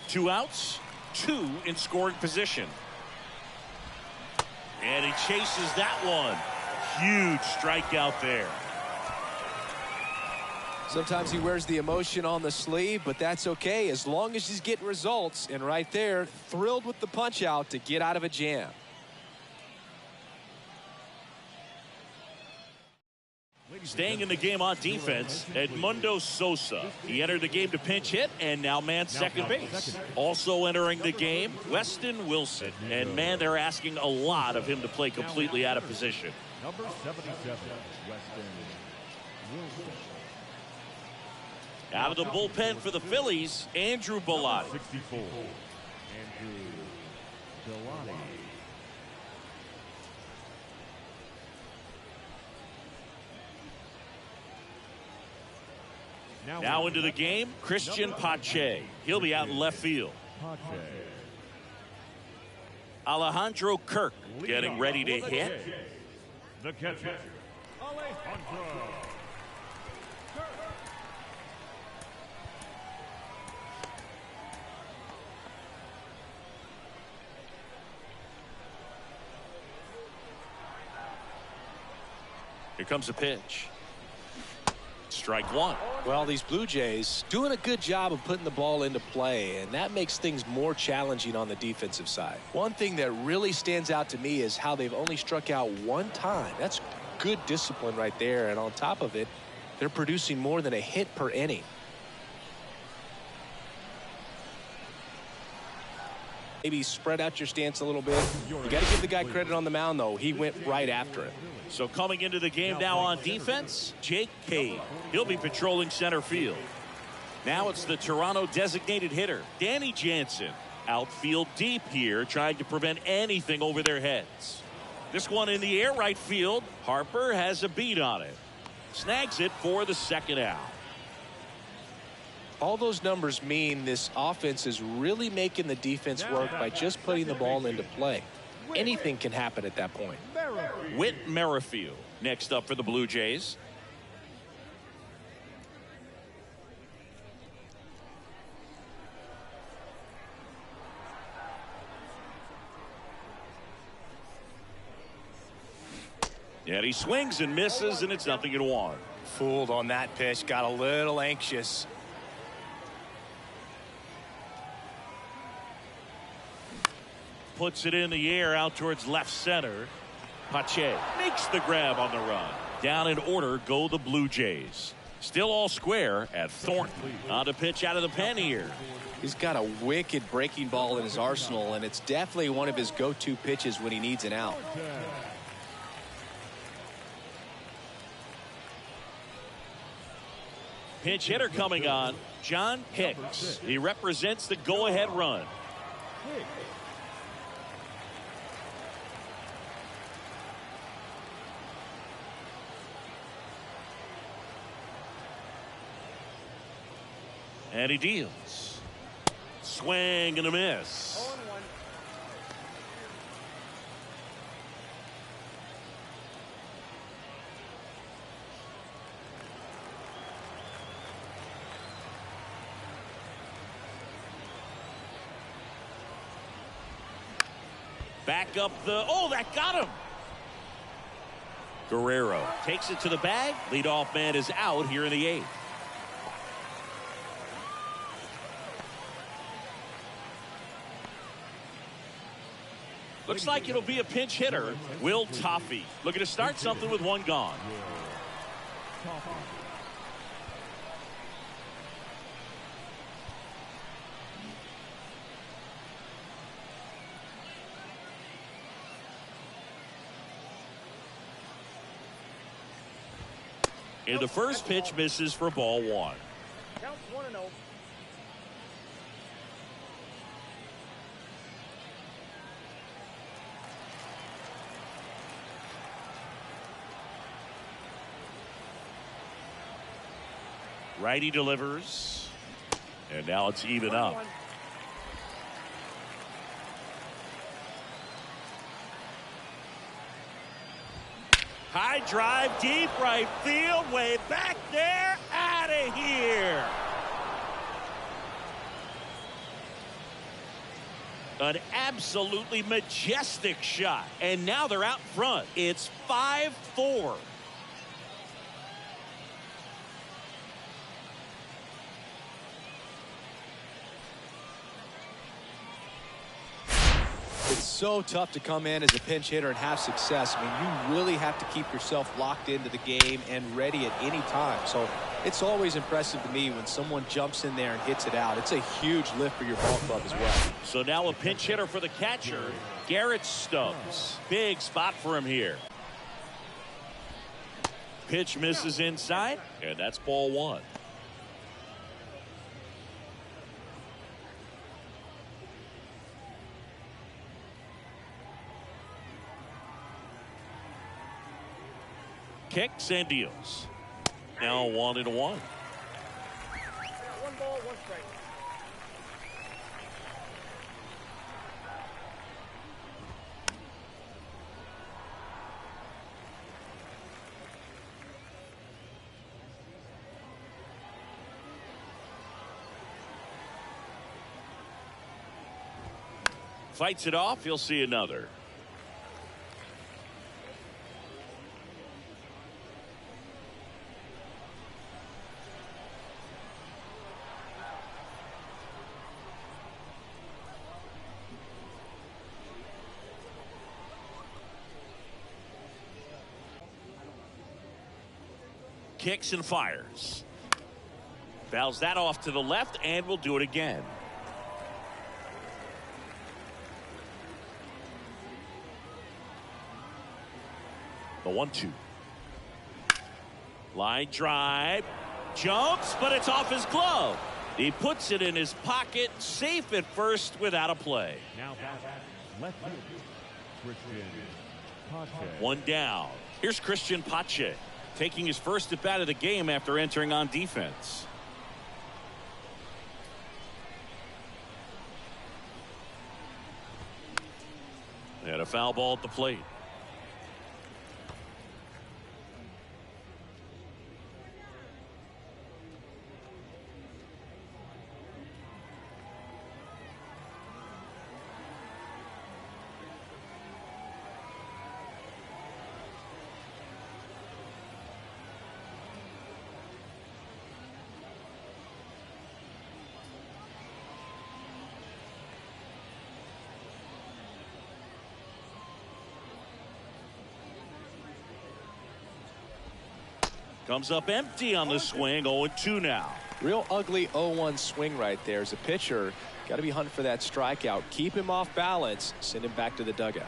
2 outs, 2 in scoring position. And he chases that one. Huge strikeout there. Sometimes he wears the emotion on the sleeve, but that's okay as long as he's getting results. And right there, thrilled with the punch out to get out of a jam. Staying in the game on defense, Edmundo Sosa. He entered the game to pinch hit and now man second base. Also entering the game, Weston Wilson. And man, they're asking a lot of him to play completely out of position. Number 77, Weston Wilson. Out of the bullpen for the Phillies, Andrew Bellotti. 64, Andrew Bellotti. Now into the game, Christian Pache. He'll be out in left field. Pache. Alejandro Kirk getting ready to hit. The catcher, Alejandro. Here comes a pitch. Strike one. Well, these Blue Jays doing a good job of putting the ball into play, and that makes things more challenging on the defensive side. One thing that really stands out to me is how they've only struck out 1 time. That's good discipline right there, and on top of it, they're producing more than a hit per inning. Maybe spread out your stance a little bit. You got to give the guy credit on the mound, though. He went right after it. So coming into the game now on defense, Jake Cade. He'll be patrolling center field. Now it's the Toronto designated hitter, Danny Jansen. Outfield deep here, trying to prevent anything over their heads. This one in the air right field. Harper has a beat on it. Snags it for the second out. All those numbers mean this offense is really making the defense work by just putting the ball into play. Anything can happen at that point. Whit Merrifield next up for the Blue Jays. And he swings and misses, and it's 0-1. Fooled on that pitch, got a little anxious. puts it in the air out towards left center. Pache makes the grab on the run. Down in order go the Blue Jays. Still all square at Thornton. On to pitch out of the pen here. He's got a wicked breaking ball in his arsenal, and it's definitely one of his go-to pitches when he needs an out. Pinch hitter coming on, John Hicks. He represents the go-ahead run. And he deals. Swing and a miss. 0-1. Back up the, oh, that got him. Guerrero takes it to the bag. Leadoff man is out here in the 8th. Looks like it'll be a pinch hitter. Will Toffey looking to start something with one gone. And the first pitch misses for ball 1. Counts 1-0. Righty delivers. And now it's even up. 1-1. High drive, deep right field, way back there, out of here. An absolutely majestic shot. And now they're out front. It's 5-4. It's so tough to come in as a pinch hitter and have success. I mean, you really have to keep yourself locked into the game and ready at any time. So it's always impressive to me when someone jumps in there and hits it out. It's a huge lift for your ball club as well. So now a pinch hitter for the catcher, Garrett Stubbs. Big spot for him here. Pitch misses inside, and that's ball 1. Kicks and deals. Now 1-1. 1 ball, 1 strike. Fights it off. You'll see another. Kicks and fires. Fouls that off to the left, and will do it again. The 1-2. Line drive. Jumps, but it's off his glove. He puts it in his pocket, safe at first without a play. Now back left field, Christian Pache. One down. Here's Christian Pache, taking his first at bat of the game after entering on defense. And a foul ball at the plate. Comes up empty on the swing. 0-2 now. Real ugly 0-1 swing right there. As a pitcher, got to be hunting for that strikeout. Keep him off balance. Send him back to the dugout.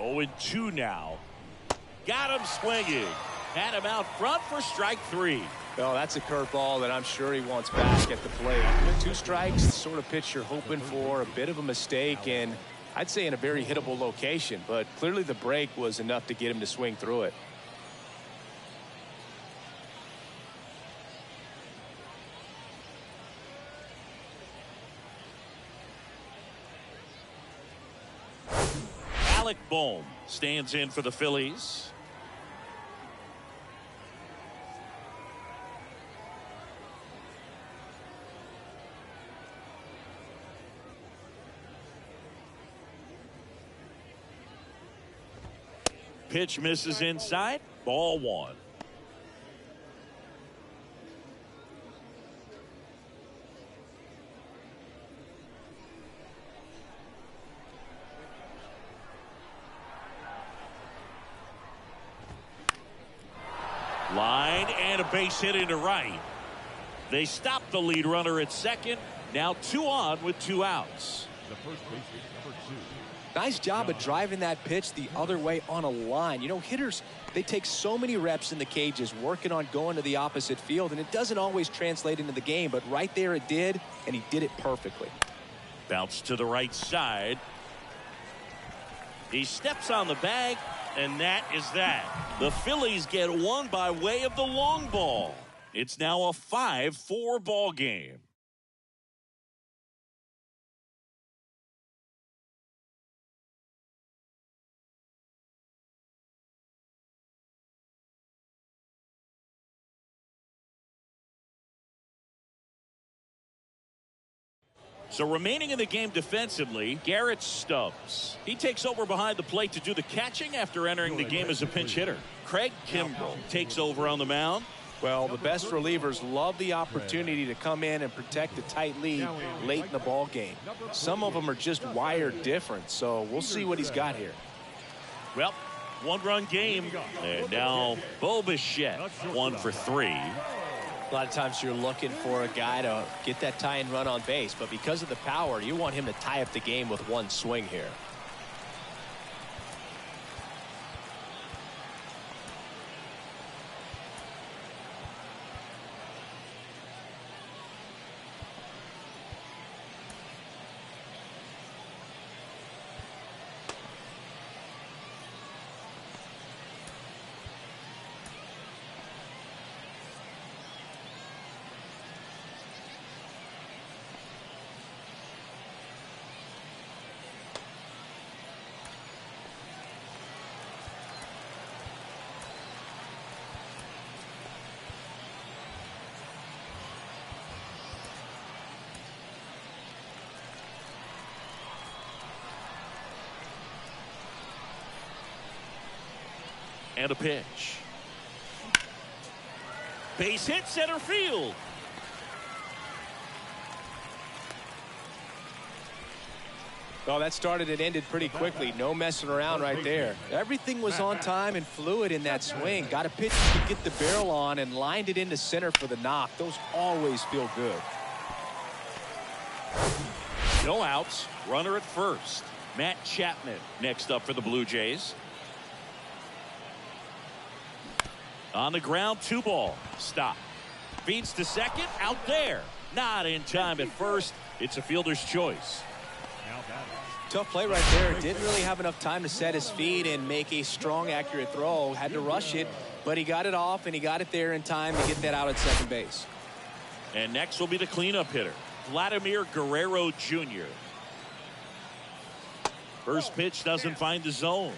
0-2 now. Got him swinging. Had him out front for strike 3. Well, that's a curveball that I'm sure he wants back at the plate. 2 strikes, the sort of pitch you're hoping for. A bit of a mistake, and I'd say in a very hittable location. But clearly the break was enough to get him to swing through it. Alec Bohm stands in for the Phillies. Pitch misses inside. Ball 1. Line and a base hit into right. They stop the lead runner at second. Now 2 on with 2 outs. The first baseman, number 2. Nice job of driving that pitch the other way on a line. You know, hitters, they take so many reps in the cages working on going to the opposite field, and it doesn't always translate into the game, but right there it did, and he did it perfectly. Bounce to the right side. He steps on the bag, and that is that. The Phillies get one by way of the long ball. It's now a 5-4 ball game. So remaining in the game defensively, Garrett Stubbs. He takes over behind the plate to do the catching after entering the game as a pinch hitter. Craig Kimbrell takes over on the mound. Well, the best relievers love the opportunity to come in and protect a tight lead late in the ball game. Some of them are just wired different, so we'll see what he's got here. Well, 1-run game, and now Bo Bichette 1 for 3. A lot of times you're looking for a guy to get that tying run on base, but because of the power, you want him to tie up the game with 1 swing here. And a pitch. Base hit center field. Well, that started and ended pretty quickly. No messing around right there. Everything was on time and fluid in that swing. Got a pitch to get the barrel on and lined it into center for the knock. Those always feel good. No outs. Runner at first. Matt Chapman next up for the Blue Jays. On the ground, 2 ball. Stop. Feeds to second. Out there. Not in time at first. It's a fielder's choice. Tough play right there. Didn't really have enough time to set his feet and make a strong, accurate throw. Had to rush it, but he got it off, and he got it there in time to get that out at second base. And next will be the cleanup hitter, Vladimir Guerrero Jr. First pitch doesn't find the zone.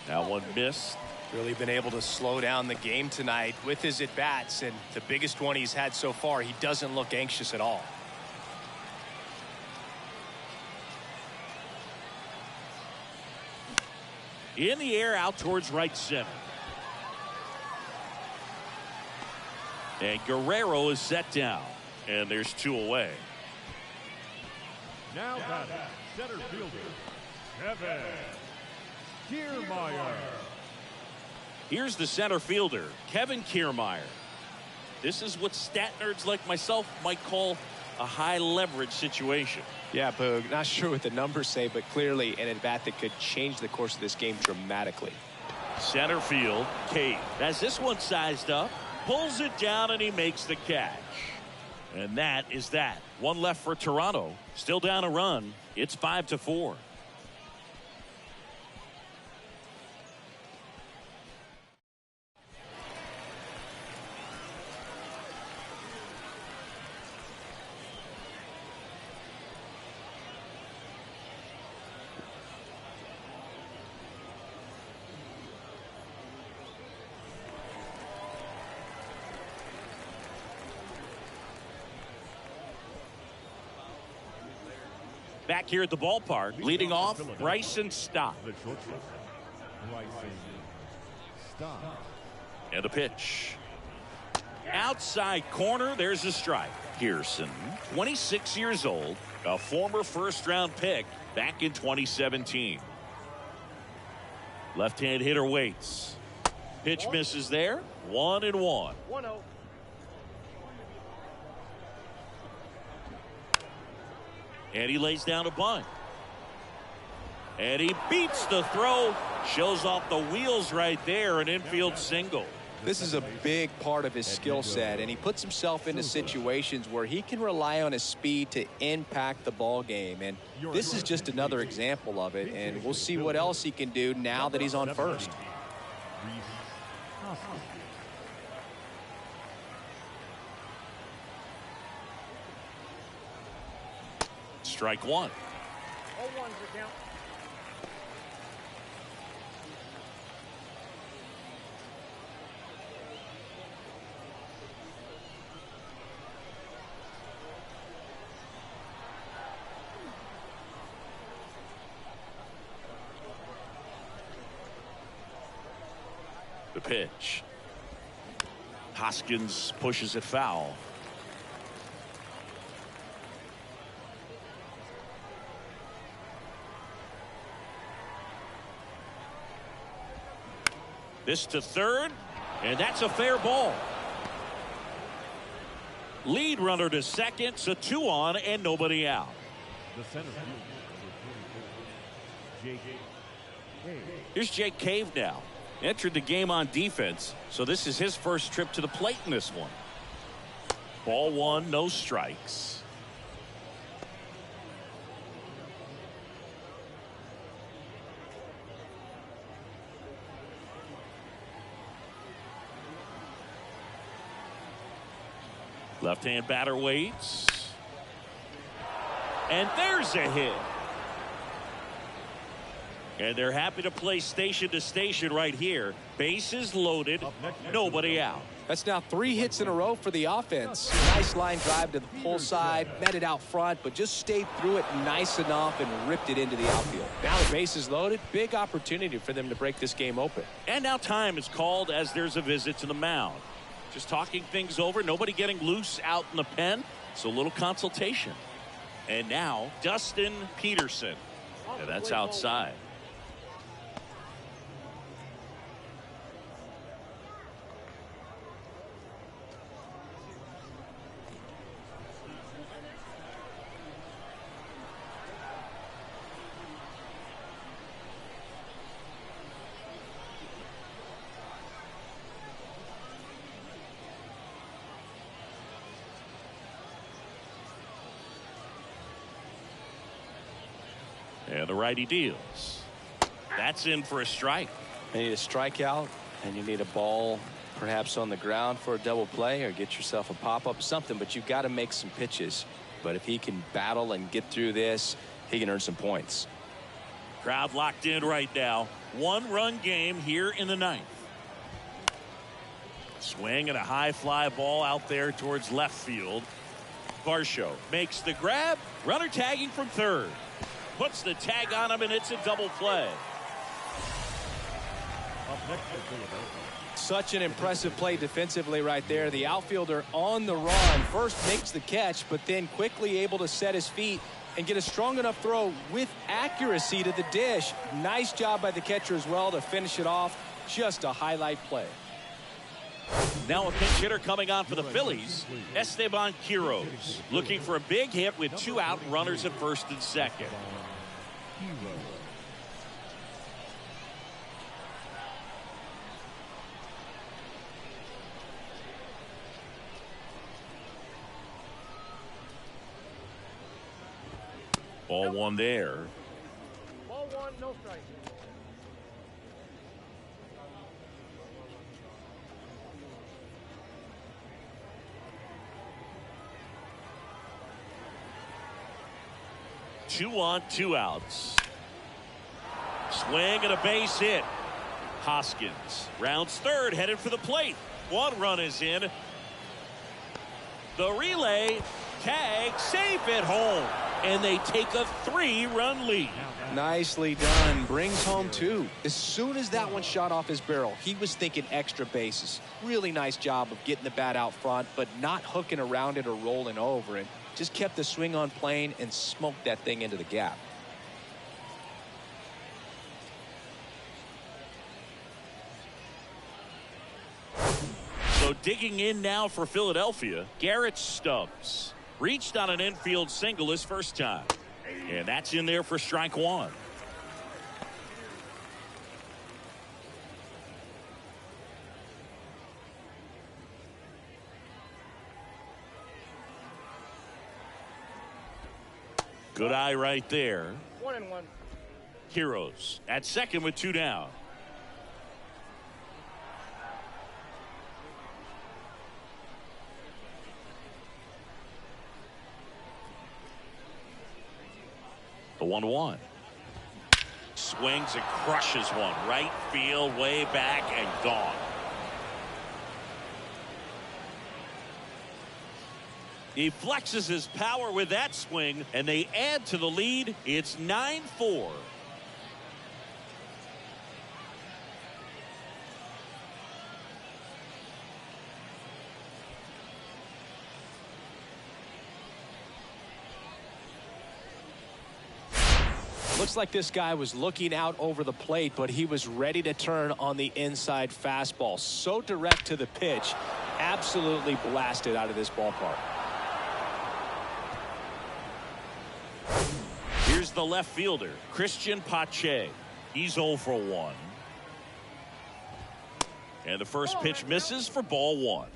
That one missed. Really been able to slow down the game tonight with his at-bats, and the biggest one he's had so far, he doesn't look anxious at all. In the air, out towards right center. And Guerrero is set down. And there's 2 away. Now batting, center fielder, Kevin Kiermaier. Here's the center fielder, Kevin Kiermaier. This is what stat nerds like myself might call a high leverage situation. Yeah, Boog, not sure what the numbers say, but clearly an at-bat that could change the course of this game dramatically. Center field, Cave has this one sized up, pulls it down, and he makes the catch. And that is that. 1 left for Toronto. Still down a run. It's 5-4. Back here at the ballpark, leading off, Bryson Stott. The shortstop, Bryson Stott. And a pitch. Outside corner, there's a strike. Pearson, 26 years old, a former first-round pick back in 2017. Left-hand hitter waits. Pitch misses there. 1-1. 1-0. And he lays down a bunt. And he beats the throw. Shows off the wheels right there. An infield single. This is a big part of his skill set, and he puts himself into situations where he can rely on his speed to impact the ball game. And this is just another example of it, and we'll see what else he can do now that he's on first. Strike 1. 0-1's the count. The pitch. Hoskins pushes it foul. This to third, and that's a fair ball. Lead runner to second, so 2 on and nobody out. The center fielder, Jake Cave. Here's Jake Cave now. Entered the game on defense, so this is his first trip to the plate in this one. Ball 1, no strikes. Left-hand batter waits. And there's a hit. And they're happy to play station to station right here. Bases loaded, nobody out. That's now 3 hits in a row for the offense. Nice line drive to the pull side, met it out front, but just stayed through it nice enough and ripped it into the outfield. Now the bases loaded, big opportunity for them to break this game open. And now time is called as there's a visit to the mound. Just talking things over, nobody getting loose out in the pen, so a little consultation. And now Dustin Peterson, and that's outside. And the righty deals. That's in for a strike. You need a strikeout, and you need a ball perhaps on the ground for a double play, or get yourself a pop-up, something, but you've got to make some pitches. But if he can battle and get through this, he can earn some points. Crowd locked in right now. 1-run game here in the 9th. Swing and a high fly ball out there towards left field. Varsho makes the grab. Runner tagging from third. Puts the tag on him, and it's a double play. Up next for Philadelphia. Such an impressive play defensively right there. The outfielder on the run first makes the catch, but then quickly able to set his feet and get a strong enough throw with accuracy to the dish. Nice job by the catcher as well to finish it off. Just a highlight play. Now a pinch hitter coming on for the Phillies, Esteban Quiroz, looking for a big hit with 2 out, runners at first and second. 1 there. Ball 1, no strike. Two on, 2 outs. Swing and a base hit. Hoskins rounds third, headed for the plate. 1 run is in. The relay, tag, safe at home. And they take a 3-run lead. Nicely done. Brings home 2. As soon as that one shot off his barrel, he was thinking extra bases. Really nice job of getting the bat out front, but not hooking around it or rolling over it. Just kept the swing on plane and smoked that thing into the gap. So digging in now for Philadelphia, Garrett Stubbs. Reached on an infield single his first time. And that's in there for strike 1. Good eye right there. 1-1. Heroes at second with 2 down. The 1-1. Swings and crushes one. Right field, way back and gone. He flexes his power with that swing, and they add to the lead. It's 9-4. Looks like this guy was looking out over the plate, but he was ready to turn on the inside fastball. So direct to the pitch. Absolutely blasted out of this ballpark. Here's the left fielder, Christian Pache. He's 0 for 1. And the first pitch misses for ball 1.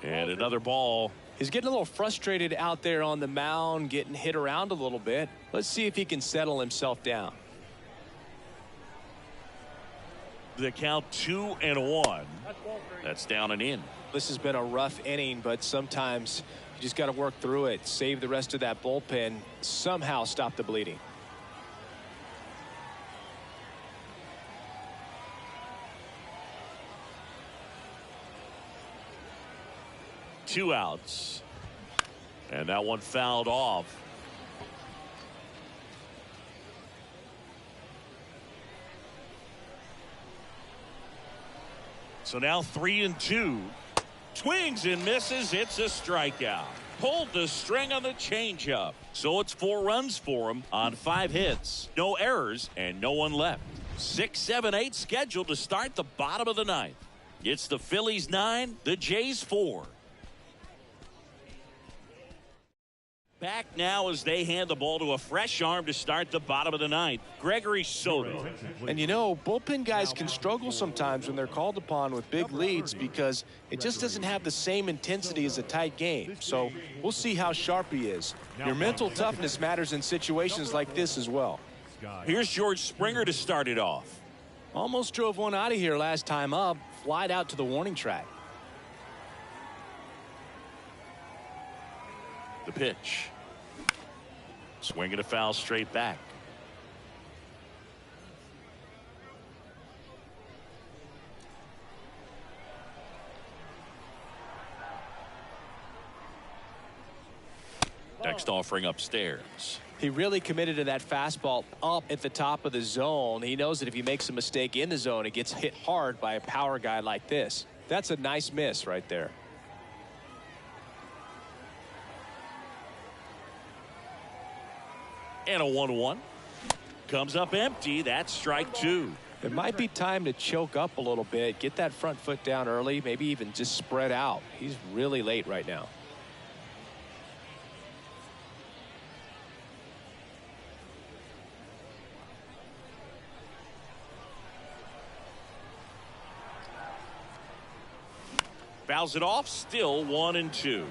And another ball. He's getting a little frustrated out there on the mound, getting hit around a little bit. Let's see if he can settle himself down. The count 2-1. That's ball 3. That's down and in. This has been a rough inning, but sometimes you just got to work through it. Save the rest of that bullpen. Somehow stop the bleeding. Two outs. And that one fouled off. So now 3-2. Swings and misses. It's a strikeout. Pulled the string on the changeup. So it's 4 runs for him on 5 hits. No errors and no one left. 6, 7, 8 scheduled to start the bottom of the 9th. It's the Phillies 9, the Jays 4. Back now as they hand the ball to a fresh arm to start the bottom of the 9th. Gregory Soto. And you know, bullpen guys can struggle sometimes when they're called upon with big leads because it just doesn't have the same intensity as a tight game. So we'll see how sharp he is. Your mental toughness matters in situations like this as well. Here's George Springer to start it off. Almost drove one out of here last time up. Flied out to the warning track. The pitch. Swinging a foul straight back. Next offering upstairs. He really committed to that fastball up at the top of the zone. He knows that if he makes a mistake in the zone, it gets hit hard by a power guy like this. That's a nice miss right there. And a 1-1. Comes up empty. That's strike two. It might be time to choke up a little bit, get that front foot down early, maybe even just spread out. He's really late right now. Fouls it off. Still 1-2.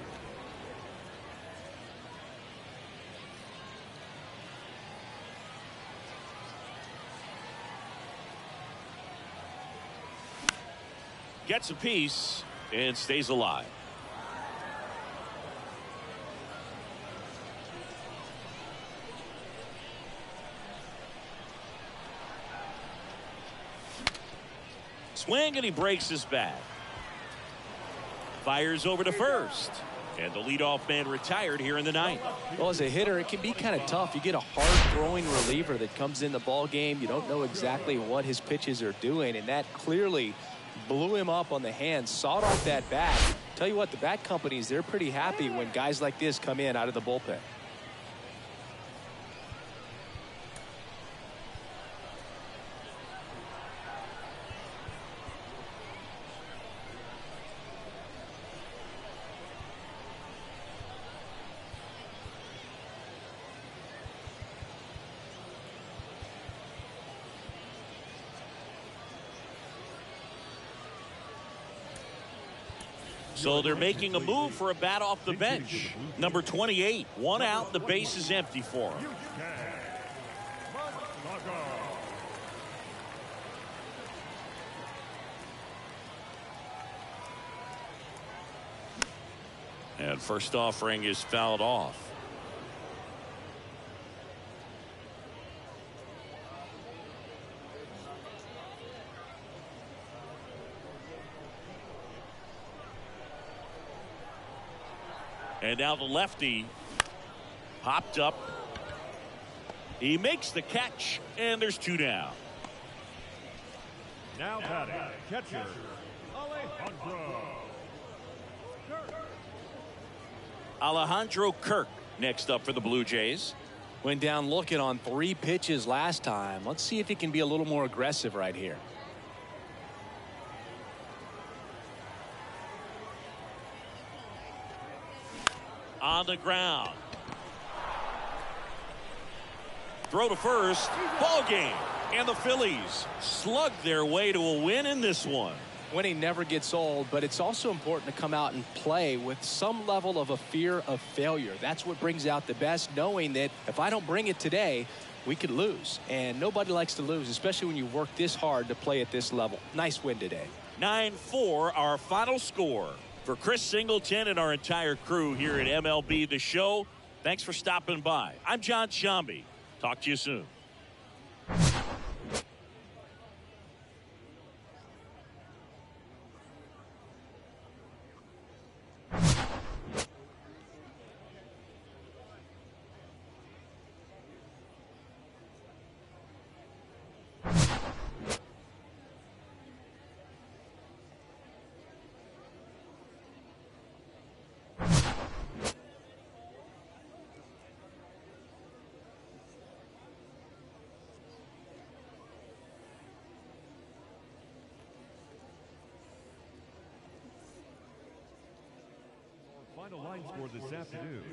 Gets a piece and stays alive. Swing and he breaks his bat. Fires over to first. And the leadoff man retired here in the ninth. Well, as a hitter, it can be kind of tough. You get a hard-throwing reliever that comes in the ball game. You don't know exactly what his pitches are doing, and that clearly blew him up on the hand, sawed off that bat. Tell you what, the bat companies, they're pretty happy when guys like this come in out of the bullpen. So they're making a move for a bat off the bench. Number 28, one out, the base is empty for him. And first offering is fouled off. And now the lefty popped up. He makes the catch, and there's two down. Now batting, catcher, Alejandro. Alejandro Kirk next up for the Blue Jays. Went down looking on 3 pitches last time. Let's see if he can be a little more aggressive right here. On the ground. Throw to first. Ball game. And the Phillies slug their way to a win in this one. Winning never gets old, but it's also important to come out and play with some level of a fear of failure. That's what brings out the best, knowing that if I don't bring it today, we could lose. And nobody likes to lose, especially when you work this hard to play at this level. Nice win today. 9-4, our final score. For Chris Singleton and our entire crew here at MLB The Show, thanks for stopping by. I'm John Sciambi. Talk to you soon. Final line score this afternoon.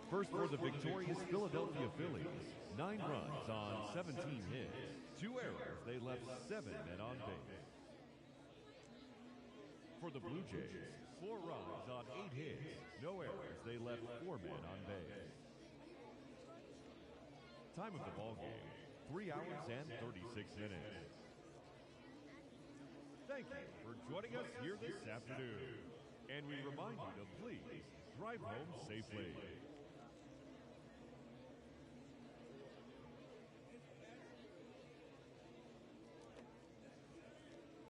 First for the victorious Philadelphia Phillies. 9 runs on 17 hits. 2 errors. They left 7 men on base. For the Blue Jays, 4 runs on 8 hits. No errors. They left 4 men on base. Time of the ball game, 3 hours and 36 minutes. Thank you for joining us here this afternoon. And we remind you to please drive home safely.